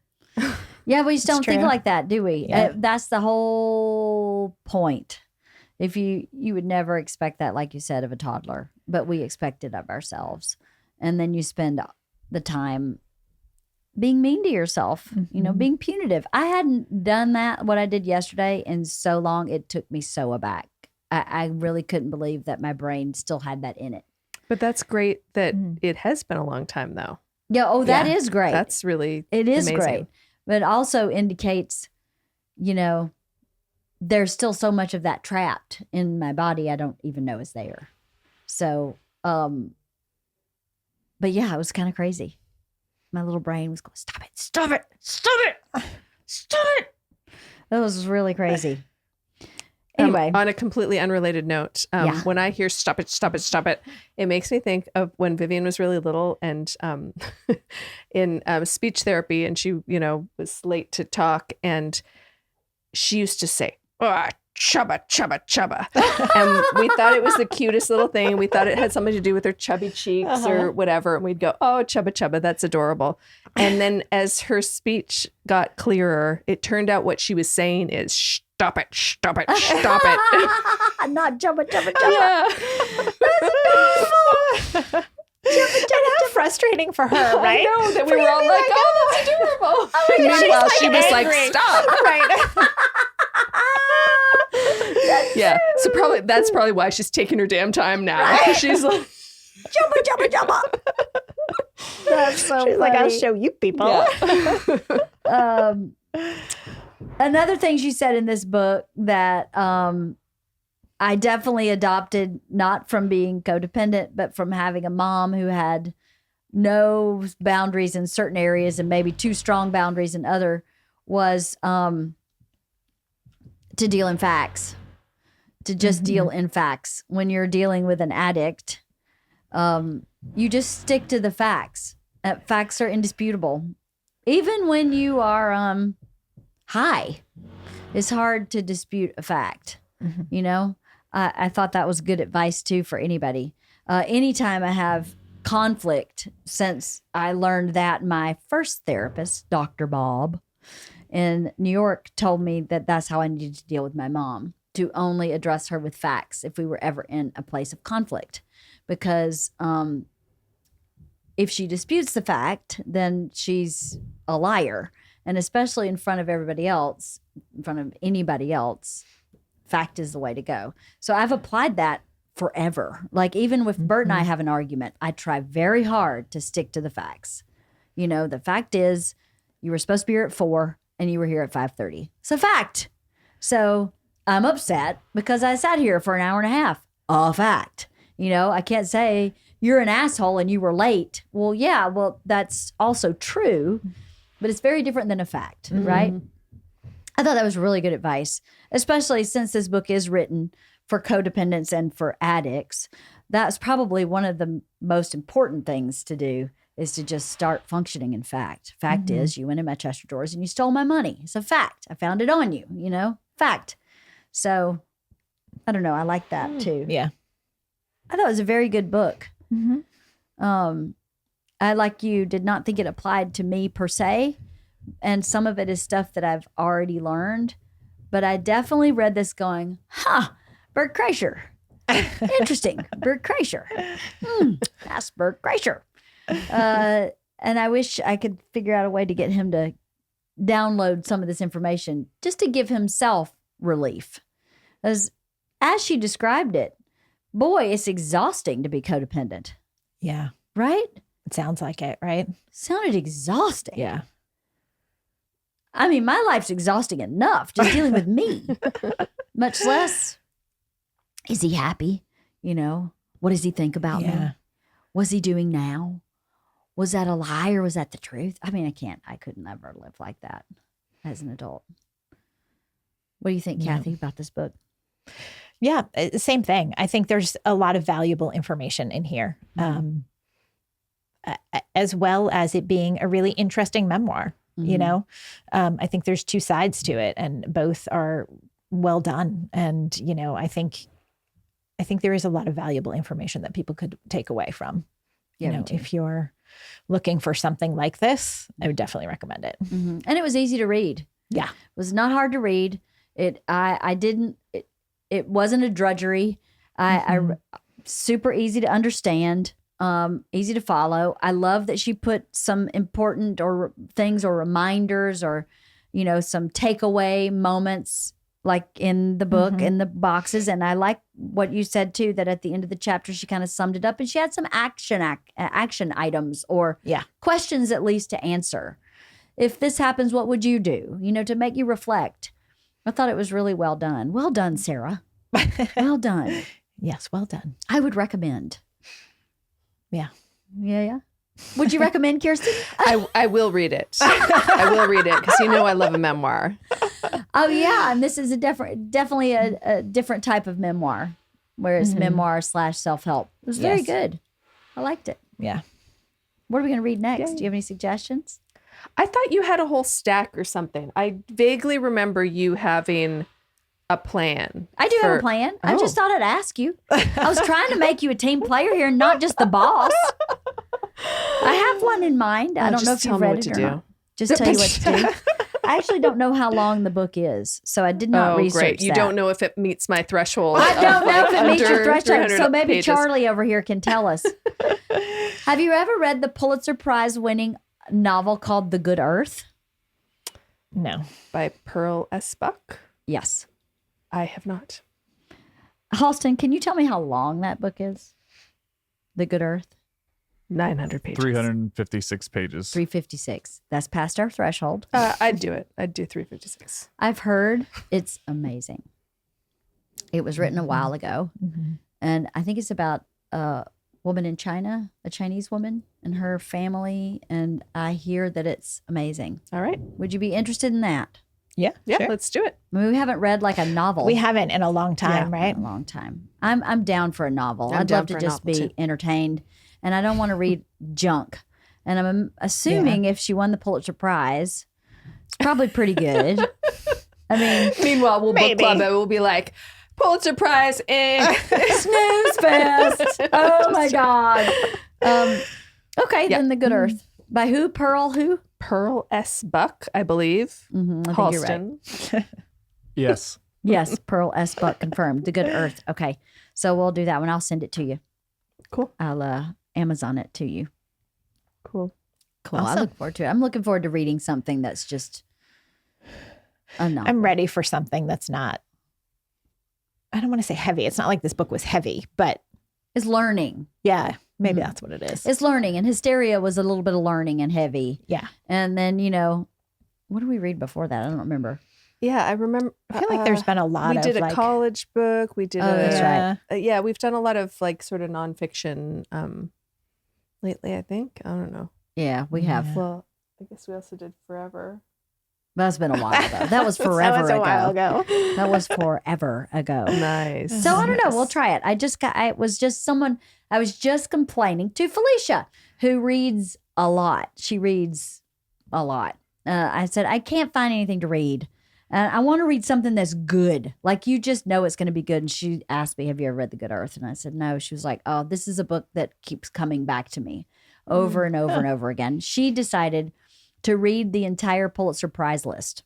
Yeah, we just don't think like that, do we? Yeah. That's the whole point. If you would never expect that, like you said, of a toddler, but we expect it of ourselves. And then you spend the time being mean to yourself, being punitive. I hadn't done that, what I did yesterday, in so long. It took me so aback. I really couldn't believe that my brain still had that in it. But that's great that it has been a long time, though. Yeah. Oh, that is great. That's really It is amazing. great. But it also indicates, there's still so much of that trapped in my body I don't even know is there. So, but yeah, it was kind of crazy. My little brain was going, stop it, stop it, stop it, stop it. That was really crazy. Anyway. On a completely unrelated note, when I hear stop it, stop it, stop it, it makes me think of when Vivian was really little and in speech therapy, and she, was late to talk, and she used to say, chubba, chubba, chubba. And we thought it was the cutest little thing. We thought it had something to do with her chubby cheeks or whatever. And we'd go, oh, chubba, chubba, that's adorable. And then as her speech got clearer, it turned out what she was saying is, stop it, stop it, stop it. Not chubba, chubba, chubba. Yeah. How frustrating for her, right? I know that we were all like, oh, that's adorable. Oh my God, meanwhile, she was angry. like, stop. Right. Yeah. So that's probably why she's taking her damn time now. Right? She's like, jump. That's so She's funny. like, I'll show you people. yeah. Another thing she said in this book that I definitely adopted, not from being codependent, but from having a mom who had no boundaries in certain areas and maybe too strong boundaries in other, was to deal in facts, to just deal in facts. When you're dealing with an addict, you just stick to the facts. Facts are indisputable. Even when you are high, it's hard to dispute a fact. You know, I thought that was good advice too for anybody. Anytime I have conflict, since I learned that my first therapist, Dr. Bob in New York, told me that that's how I needed to deal with my mom, to only address her with facts if we were ever in a place of conflict. Because if she disputes the fact, then she's a liar. And especially in front of everybody else, in front of anybody else, fact is the way to go. So I've applied that forever. Like even with Bert and I have an argument, I try very hard to stick to the facts. You know, the fact is you were supposed to be here at 4 and you were here at 5:30. It's a fact. So I'm upset because I sat here for an hour and a half. A fact. You know, I can't say you're an asshole and you were late. Well, yeah, well, that's also true, but it's very different than a fact, right? I thought that was really good advice, especially since this book is written for codependents and for addicts. That's probably one of the most important things to do, is to just start functioning in fact. Fact is, you went in my Chester drawers and you stole my money. It's a fact. I found it on you, you know, fact. So I don't know. I like that too. Yeah. I thought it was a very good book. I, like you, did not think it applied to me per se. And some of it is stuff that I've already learned. But I definitely read this going, Bert Kreischer. Interesting. Bert Kreischer. That's Bert Kreischer. And I wish I could figure out a way to get him to download some of this information just to give himself relief. As she described it, boy, it's exhausting to be codependent. Yeah. Right? It sounds like it, right? Sounded exhausting. Yeah. I mean, my life's exhausting enough just dealing with me. Much less, is he happy? You know, what does he think about me? What's he doing now? Was that a lie or was that the truth? I mean, I couldn't ever live like that as an adult. What do you think, Cathy, about this book? Yeah, same thing. I think there's a lot of valuable information in here, as well as it being a really interesting memoir. You know, I think there's two sides to it, and both are well done. And you know, I think there is a lot of valuable information that people could take away from. You know, if you're looking for something like this, I would definitely recommend it. And it was easy to read. Yeah, it was not hard to read. It wasn't a drudgery. I super easy to understand. Easy to follow. I love that she put some important things or reminders or, you know, some takeaway moments like in the book, in the boxes. And I like what you said too, that at the end of the chapter, she kind of summed it up and she had some action items or questions at least to answer. If this happens, what would you do? You know, to make you reflect. I thought it was really well done. Well done, Sarah. Well done. Yes, well done. I would recommend. Yeah. Would you recommend, Kirsten? I will read it. I will read it because you know I love a memoir. Oh yeah, and this is definitely a different type of memoir, where it's memoir / self-help. It was very good. I liked it. Yeah. What are we going to read next? Do you have any suggestions? I thought you had a whole stack or something. I vaguely remember you having a plan. I do have a plan. I just thought I'd ask you. I was trying to make you a team player here, not just the boss. I have one in mind. I don't know if you've read it or not. Just tell you what to do. I actually don't know how long the book is, so I did not research great. You that. don't know if it meets my threshold. I don't know if it meets your threshold, so maybe pages. Charlie over here can tell us. Have you ever read the Pulitzer Prize winning novel called The Good Earth? No. By Pearl S. Buck? Yes. I have not. Halston, can you tell me how long that book is? The Good Earth? 900 pages. 356 pages. 356. That's past our threshold. I'd do it. I'd do 356. I've heard it's amazing. It was written a while ago. And I think it's about a woman in China, a Chinese woman and her family. And I hear that it's amazing. All right. Would you be interested in that? Yeah. Yeah, Sure. let's do it. I mean, we haven't read like a novel. We haven't in a long time, right? A long time. I'm down for a novel. I'm I'd down love to for a just novel, be too. entertained. And I don't want to read junk. And I'm assuming if she won the Pulitzer Prize, it's probably pretty good. I mean, Meanwhile, we'll Maybe. book club it. We'll be like, Pulitzer Prize in snooze fest. Oh my God. Okay, then The Good Earth. By who? Pearl who? Pearl S. Buck, I believe. I think you're right. Halston. Yes. Yes, Pearl S. Buck confirmed. The Good Earth. Okay. So we'll do that one. I'll send it to you. Cool. I'll Amazon it to you. Cool. Cool. I Awesome. look forward to it. I'm looking forward to reading something that's just a novel. I'm ready for something that's not, I don't want to say heavy. It's not like this book was heavy, but It's learning. yeah, maybe that's what it is. It's learning. And Hysteria was a little bit of learning and heavy. Yeah. And then, what did we read before that? I don't remember. Yeah, I remember. I feel like there's been a lot We of did a like, college book. We did Oh, that's right. yeah, we've done a lot of like sort of nonfiction lately, I think. I don't know. Yeah, we have. Yeah. Well, I guess we also did Forever. That's been a while ago. That was forever that was a ago. while ago. That was forever ago. Nice. So I don't know. We'll try it. I was just complaining to Felicia, who reads a lot. She reads a lot. I said, I can't find anything to read. I want to read something that's good. Like you just know it's going to be good. And she asked me, have you ever read The Good Earth? And I said, no. She was like, oh, this is a book that keeps coming back to me over and over and over again. She decided to read the entire Pulitzer Prize list.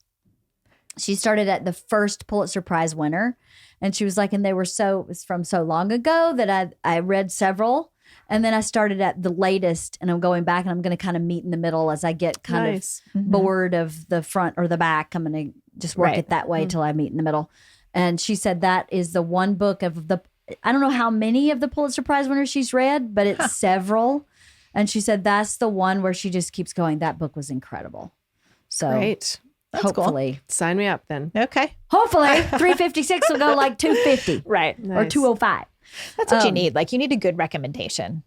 She started at the first Pulitzer Prize winner. And she was like, and it was from so long ago that I read several. And then I started at the latest and I'm going back and I'm going to kind of meet in the middle as I get kind Nice. of bored of the front or the back. I'm going to just work Right. it that way till I meet in the middle. And she said that is the one book of I don't know how many of the Pulitzer Prize winners she's read, but it's several. And she said that's the one where she just keeps going. That book was incredible. So Great. That's cool. hopefully, Sign me up then. Okay. hopefully 356 will go like 250 Right. or Nice. 205. That's what you need. Like you need a good recommendation,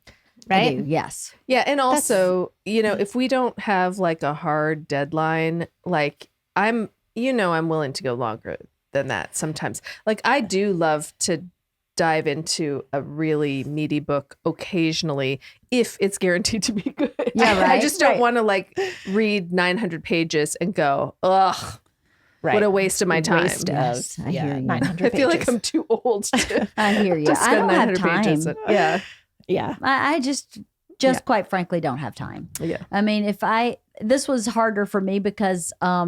I right? do, yes. Yeah, and also, if we don't have like a hard deadline, like I'm willing to go longer than that sometimes. Like I do love to dive into a really meaty book occasionally if it's guaranteed to be good. Yeah, I right, just don't right. want to like read 900 pages and go, ugh, Right. what a waste of my time. Waste Yes, of I hear you. 900 I feel like pages. I'm too old to, I hear you. to I spend don't have 900 time. pages. Yeah. Yeah. I just quite frankly don't have time. Yeah. I mean, this was harder for me because I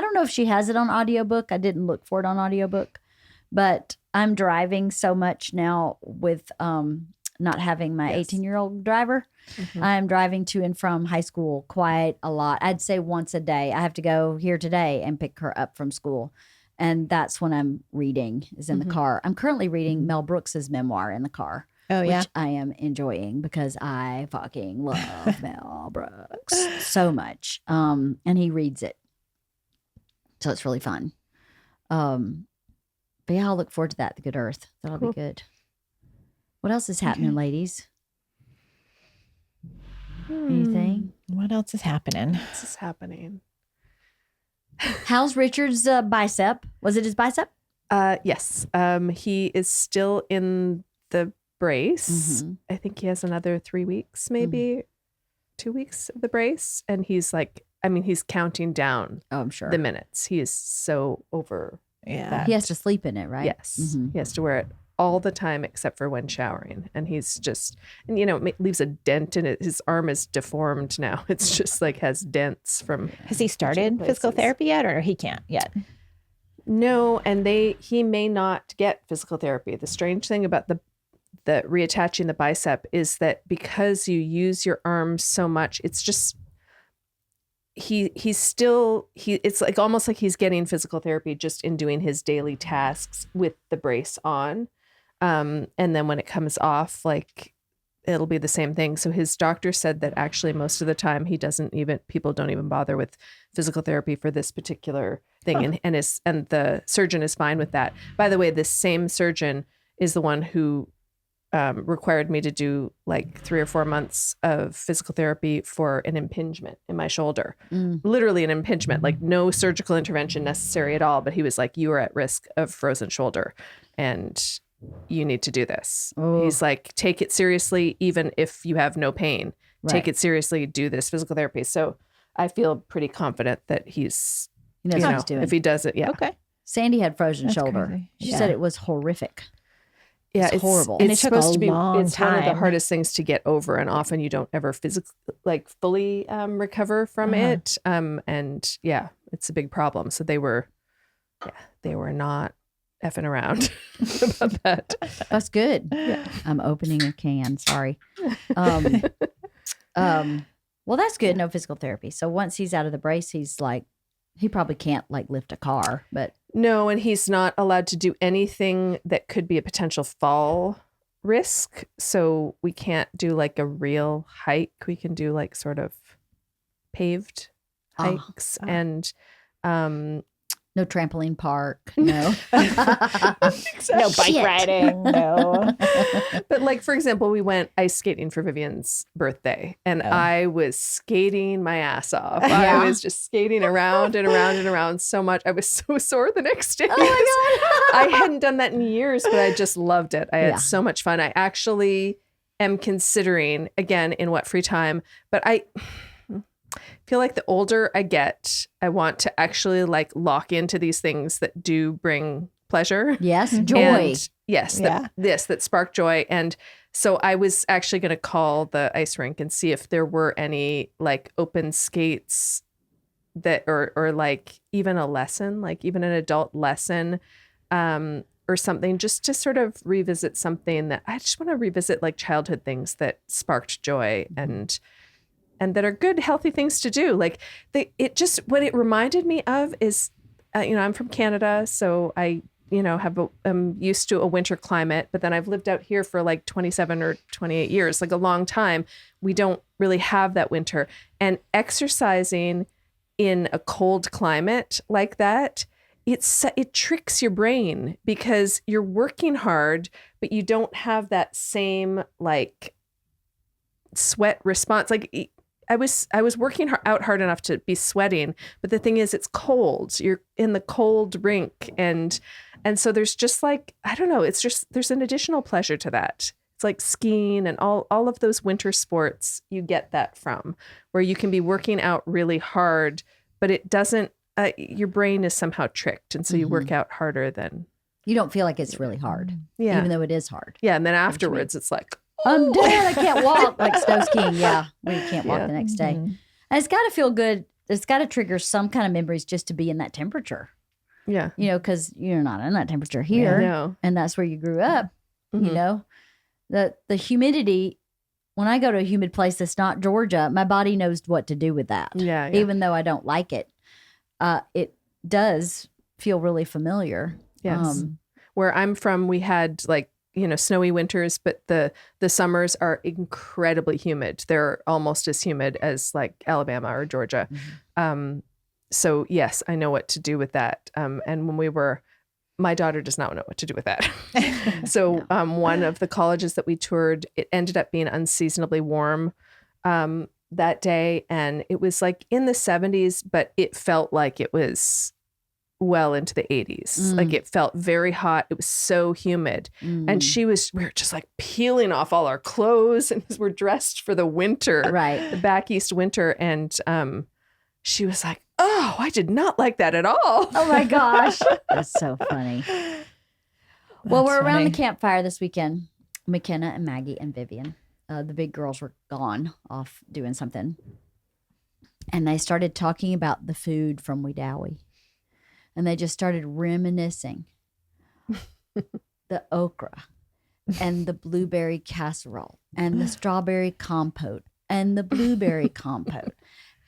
don't know if she has it on audiobook. I didn't look for it on audiobook, but I'm driving so much now with not having my Yes. 18-year-old driver. I'm driving to and from high school quite a lot. I'd say once a day. I have to go here today and pick her up from school. And that's when I'm reading is in the car. I'm currently reading Mel Brooks's memoir in the car. Oh, yeah. Which I am enjoying because I fucking love Mel Brooks so much. And he reads it. So it's really fun. But yeah, I'll look forward to that. The Good Earth. That'll Cool. be good. What else is happening, ladies? Anything? What else is happening? This is happening. How's Richard's bicep? Was it his bicep? Yes. He is still in the brace. I think he has another 3 weeks, maybe 2 weeks of the brace. And he's like, he's counting down Oh, I'm sure. the minutes. He is so over Yeah. that. He has to sleep in it, right? Yes. He has to wear it all the time except for when showering. And he's just, and it leaves a dent in it. His arm is deformed now. It's just like has dents from. Has he started physical places. therapy yet, or he can't yet? No, and he may not get physical therapy. The strange thing about the reattaching the bicep is that because you use your arms so much, it's just it's like almost like he's getting physical therapy just in doing his daily tasks with the brace on. And then when it comes off, like it'll be the same thing. So his doctor said that actually most of the time people don't even bother with physical therapy for this particular thing. And the surgeon is fine with that. By the way, this same surgeon is the one who required me to do like 3 or 4 months of physical therapy for an impingement in my shoulder. Literally an impingement, like no surgical intervention necessary at all. But he was like, you are at risk of frozen shoulder and you need to do this. Oh. He's like, take it seriously, even if you have no pain. Right. Take it seriously, do this physical therapy. So I feel pretty confident that he knows what he's doing. If he does it, yeah. Okay. Sandy had frozen shoulder. Crazy. She said it was horrific. Yeah, it's horrible. And it's supposed to be it's one of the hardest things to get over, and often you don't ever physically fully recover from it. And yeah, it's a big problem. So they were not effing around about that. That's good. Yeah. I'm opening a can. Sorry. Well, that's good. No physical therapy. So once he's out of the brace, he's like, he probably can't like lift a car, but. No, and he's not allowed to do anything that could be a potential fall risk. So we can't do like a real hike. We can do like sort of paved hikes and no trampoline park, no. Exactly. No bike riding, no. But like, for example, we went ice skating for Vivian's birthday and I was skating my ass off. Yeah. I was just skating around and around and around so much. I was so sore the next day. Oh my God. I hadn't done that in years, but I just loved it. I had so much fun. I actually am considering, again, in what free time, but I feel like the older I get, I want to actually like lock into these things that do bring pleasure. Yes, joy. And yes, that spark joy. And so I was actually going to call the ice rink and see if there were any like open skates that or like even a lesson, like even an adult lesson or something, just to sort of revisit something that I just want to revisit, like childhood things that sparked joy and that are good, healthy things to do. Like what it reminded me of is, I'm from Canada, so I, I'm used to a winter climate, but then I've lived out here for like 27 or 28 years, like a long time. We don't really have that winter, and exercising in a cold climate like that, it tricks your brain because you're working hard, but you don't have that same like sweat response. Like I was working out hard enough to be sweating, but the thing is, it's cold. You're in the cold rink, and so there's just like, I don't know. It's just there's an additional pleasure to that. It's like skiing and all of those winter sports. You get that from where you can be working out really hard, but it doesn't. Your brain is somehow tricked, and so you work out harder than. You don't feel like it's really hard, even though it is hard. Yeah, and then afterwards, it's like. I'm dead. I can't walk, like snow skiing. Yeah, where you can't walk the next day. And it's got to feel good. It's got to trigger some kind of memories just to be in that temperature. Yeah. Because you're not in that temperature here. No. And that's where you grew up. The humidity, when I go to a humid place that's not Georgia, my body knows what to do with that. Yeah. Even though I don't like it. It does feel really familiar. Yes. Where I'm from, we had like, snowy winters, but the summers are incredibly humid. They're almost as humid as like Alabama or Georgia. So yes, I know what to do with that. And when my daughter does not know what to do with that. So one of the colleges that we toured, it ended up being unseasonably warm that day. And it was like in the 70s, but it felt like it was well into the 80s. Like it felt very hot. It was so humid. And we were just like peeling off all our clothes and we're dressed for the winter, right? The back east winter. And she was like, oh, I did not like that at all. Oh my gosh. That's so funny. Well, we're around the campfire this weekend. McKenna and Maggie and Vivian. The big girls were gone off doing something. And they started talking about the food from Wedowee. And they just started reminiscing the okra and the blueberry casserole and the strawberry compote and the blueberry compote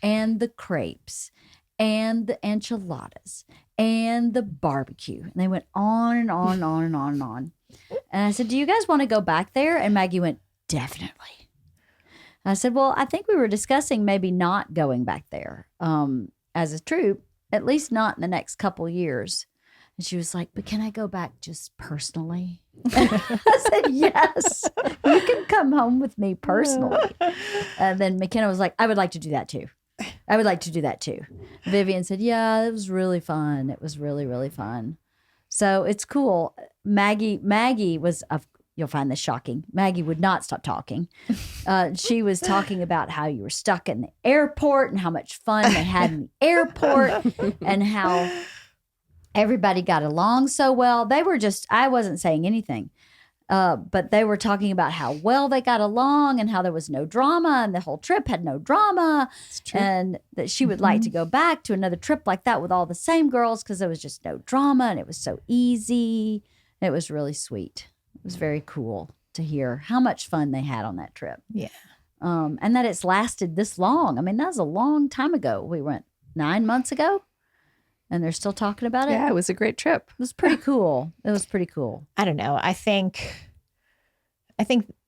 and the crepes and the enchiladas and the barbecue. And they went on and on and on and on and on. And I said, do you guys want to go back there? And Maggie went, definitely. And I said, well, I think we were discussing maybe not going back there as a troop, at least not in the next couple years. And she was like, but can I go back just personally? I said, yes, you can come home with me personally. And then McKenna was like, I would like to do that too. I would like to do that too. Vivian said, yeah, it was really fun. It was really, really fun. So it's cool. Maggie was, you'll find this shocking. Maggie would not stop talking. She was talking about how you were stuck in the airport and how much fun they had in the airport and how everybody got along so well. They were just, I wasn't saying anything. But they were talking about how well they got along and how there was no drama and the whole trip had no drama. And that she would like to go back to another trip like that with all the same girls because there was just no drama and it was so easy. It was really sweet. It was very cool to hear how much fun they had on that trip. Yeah. And that it's lasted this long. I mean, that was a long time ago. We went 9 months ago. And they're still talking about it? Yeah, it was a great trip. It was pretty cool. It was pretty cool. I don't know. I think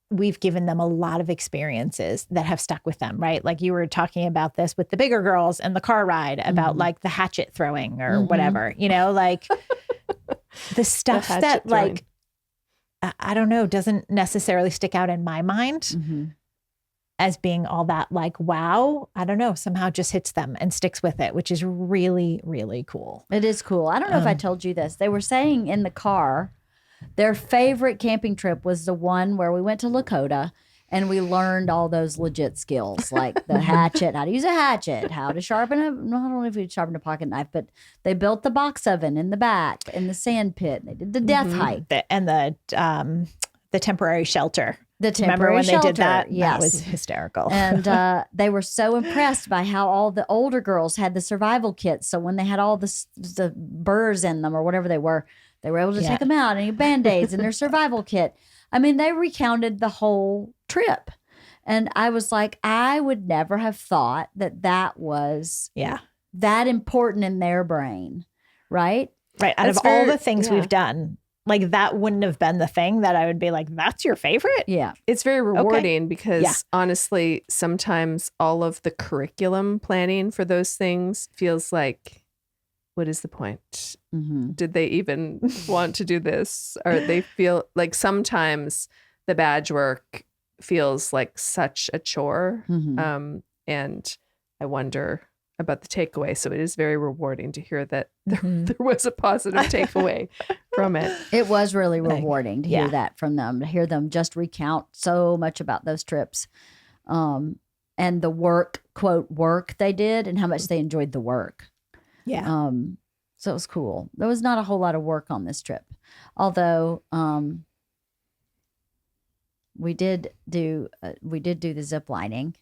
we've given them a lot of experiences that have stuck with them, right? Like you were talking about this with the bigger girls and the car ride about like the hatchet throwing or whatever, you know, like the stuff that like, I don't know, doesn't necessarily stick out in my mind as being all that like, wow, I don't know, somehow just hits them and sticks with it, which is really, really cool. It is cool. I don't know if I told you this. They were saying in the car, their favorite camping trip was the one where we went to Lakota and we learned all those legit skills, like the hatchet, how to use a hatchet, how to sharpen I don't know if we sharpened a pocket knife, but they built the box oven in the back in the sand pit. They did the death hike. And the temporary shelter. The temporary Remember when shelter, they did that? yes. That was hysterical. And they were so impressed by how all the older girls had the survival kits. So when they had all the burrs in them or whatever they were able to take them out and Band-Aids in their survival kit. I mean, they recounted the whole trip. And I was like, I would never have thought that was that important in their brain, right? Right. Out of all the things we've done, like that wouldn't have been the thing that I would be like, that's your favorite? Yeah. It's very rewarding because honestly, sometimes all of the curriculum planning for those things feels like, what is the point? Did they even want to do this? Or they feel like sometimes the badge work feels like such a chore. And I wonder about the takeaway. So it is very rewarding to hear that there was a positive takeaway from it. It was really rewarding to hear that from them, to hear them just recount so much about those trips and the work, quote, work they did and how much they enjoyed the work. Yeah. So it was cool. There was not a whole lot of work on this trip, although we did do the zip lining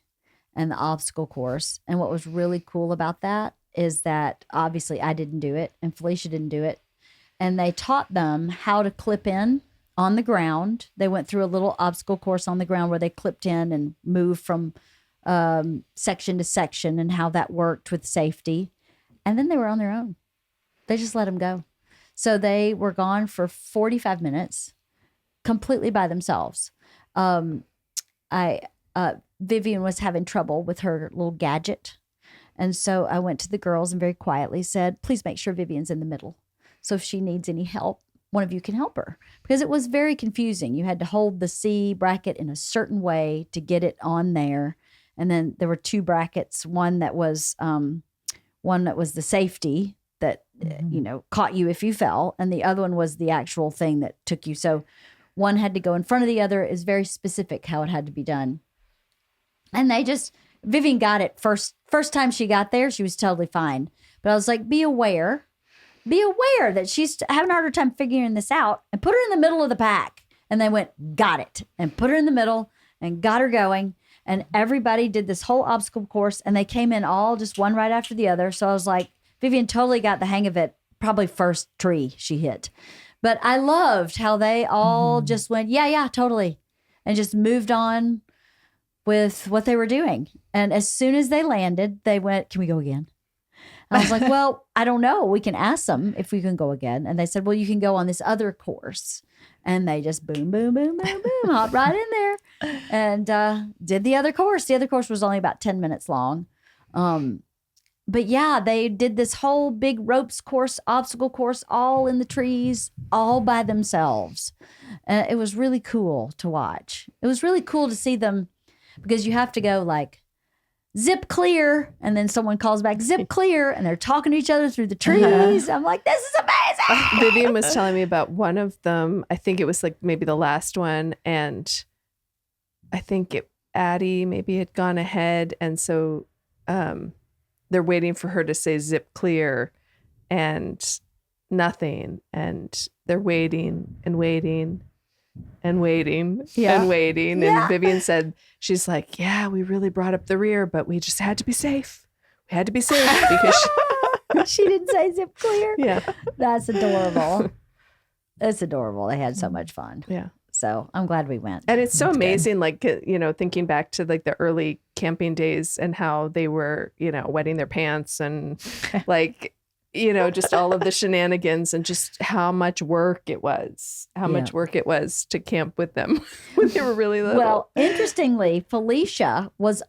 and the obstacle course. And what was really cool about that is that obviously I didn't do it and Felicia didn't do it. And they taught them how to clip in on the ground. They went through a little obstacle course on the ground where they clipped in and moved from section to section and how that worked with safety. And then they were on their own. They just let them go. So they were gone for 45 minutes completely by themselves. Vivian was having trouble with her little gadget. And so I went to the girls and very quietly said, please make sure Vivian's in the middle. So if she needs any help, one of you can help her. Because it was very confusing. You had to hold the C bracket in a certain way to get it on there. And then there were two brackets, one that was the safety that, caught you if you fell. And the other one was the actual thing that took you. So one had to go in front of the other. Is very specific how it had to be done. And Vivian got it first time she got there. She was totally fine. But I was like, be aware that she's having a harder time figuring this out and put her in the middle of the pack. And they went, got it. And put her in the middle and got her going. And everybody did this whole obstacle course and they came in all just one right after the other. So I was like, Vivian totally got the hang of it. Probably first tree she hit. But I loved how they all just went, yeah, totally. And just moved on with what they were doing. And as soon as they landed, they went, can we go again? I was like, well, I don't know. We can ask them if we can go again. And they said, well, you can go on this other course. And they just boom, boom, boom, boom, boom, hopped right in there and did the other course. The other course was only about 10 minutes long. But yeah, they did this whole big ropes course, obstacle course, all in the trees, all by themselves. It was really cool to watch. It was really cool to see them because you have to go like, zip clear, and then someone calls back, zip clear, and they're talking to each other through the trees. I'm like, this is amazing. Vivian was telling me about one of them. I think it was like maybe the last one, and I think Addie maybe had gone ahead, and so they're waiting for her to say zip clear, and nothing, and they're waiting and waiting and waiting and waiting. And Vivian said, she's like, yeah, we really brought up the rear, but we just had to be safe. We had to be safe because she didn't say zip clear. Yeah. That's adorable. It's adorable. They had so much fun. Yeah. So I'm glad we went. And it's so amazing, like, you know, thinking back to like the early camping days and how they were, you know, wetting their pants and like, you know, just all of the shenanigans and just how much work it was, much work it was to camp with them when they were really little. Well, interestingly, Felicia was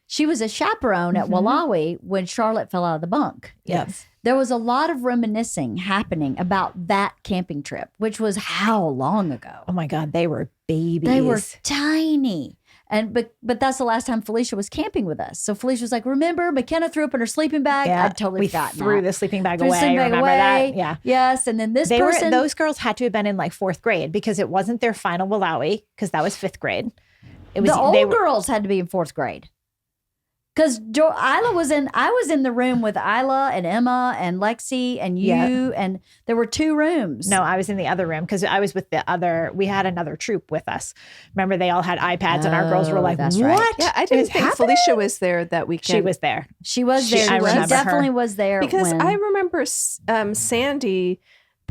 she was a chaperone at Wallawi when Charlotte fell out of the bunk. Yes. There was a lot of reminiscing happening about that camping trip, which was how long ago? Oh my God, they were babies. They were tiny. And but that's the last time Felicia was camping with us. So Felicia was like, remember, McKenna threw up in her sleeping bag? Yeah, I'd totally forgotten threw that. the sleeping bag Threw the away. sleeping bag Remember away. that? Yeah. Yes. And then those girls had to have been in like 4th grade because it wasn't their final Wallawi because that was 5th grade. It was the old girls had to be in 4th grade. Because I was in the room with Isla and Emma and Lexi and you, and there were 2 rooms. No, I was in the other room because I was with we had another troop with us. Remember, they all had iPads and our girls were like, that's what? right. Yeah, I didn't think Felicia was there that weekend. She was there. She was there. She definitely was there. Because I remember Sandy...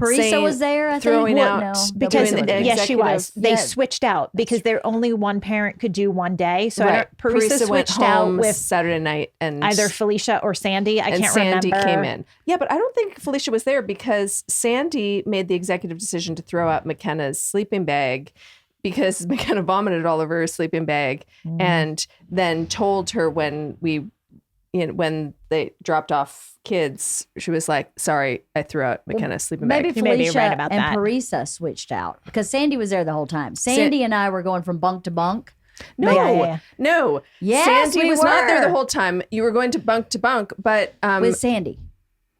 Parisa was there, I think. Throwing out. No, because yes, she was. They Yes. switched out because there only one parent could do one day. So Parisa went switched out home with Saturday night, and either Felicia or Sandy. I can't Sandy remember. came in. Yeah, but I don't think Felicia was there because Sandy made the executive decision to throw out McKenna's sleeping bag because McKenna vomited all over her sleeping bag, and then told her when they dropped off kids, she was like, sorry, I threw out McKenna's sleeping bag. Maybe Felicia and Parisa switched out because Sandy was there the whole time. Sandy and I were going from bunk to bunk. No. Yes, Sandy we was were. not there the whole time. You were going to bunk, but with Sandy.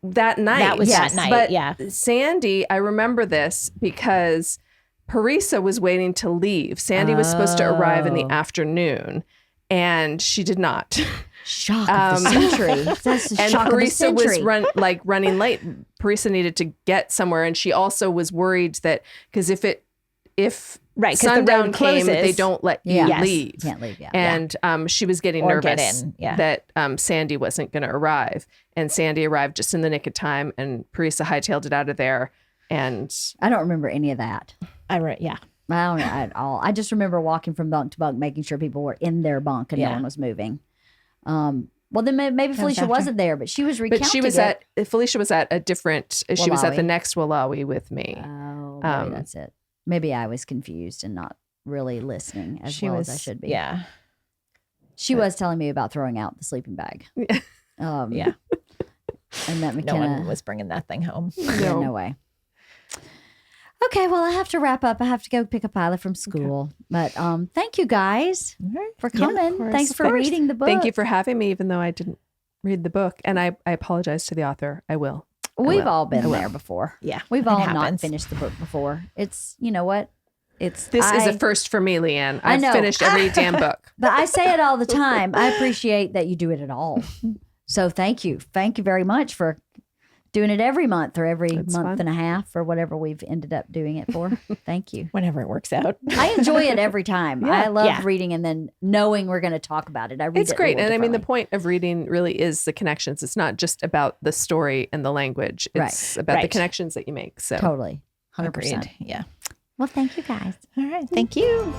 That night. That was that night, but Sandy, I remember this because Parisa was waiting to leave. Sandy was supposed to arrive in the afternoon, and she did not. Shock of the century. That's the and shock Parisa of the century. was running late. Parisa needed to get somewhere, and she also was worried that because if sundown came, they don't let you leave. Can't leave. And she was getting nervous that Sandy wasn't going to arrive, and Sandy arrived just in the nick of time, and Parisa hightailed it out of there. And I don't remember any of that. I don't know at all. I just remember walking from bunk to bunk, making sure people were in their bunk and no one was moving. Well, then maybe Felicia wasn't there, but she was recounting. But Felicia was at a different. Wallawi. She was at the next Wallawi with me. Oh, maybe that's it. Maybe I was confused and not really listening as as I should be. Yeah, she was telling me about throwing out the sleeping bag. Yeah, and that McKenna no one was bringing that thing home. No way. Okay, well, I have to wrap up. I have to go pick up Isla from school. Okay. But thank you guys for coming. Thanks for reading the book. Thank you for having me, even though I didn't read the book. And I apologize to the author. I will. We've all been there before. Yeah. We've all not finished the book before. It's, you know what? This is a first for me, LeeAnn. I've finished every damn book. But I say it all the time. I appreciate that you do it at all. So thank you. Thank you very much for doing it every month or every month and a half or whatever we've ended up doing it for. Thank you. Whenever it works out. I enjoy it every time. I love reading and then knowing we're going to talk about it. It's great. And I mean, the point of reading really is the connections. It's not just about the story and the language. It's about the connections that you make. So totally. 100%. Agreed. Yeah. Well, thank you guys. All right. Thank you.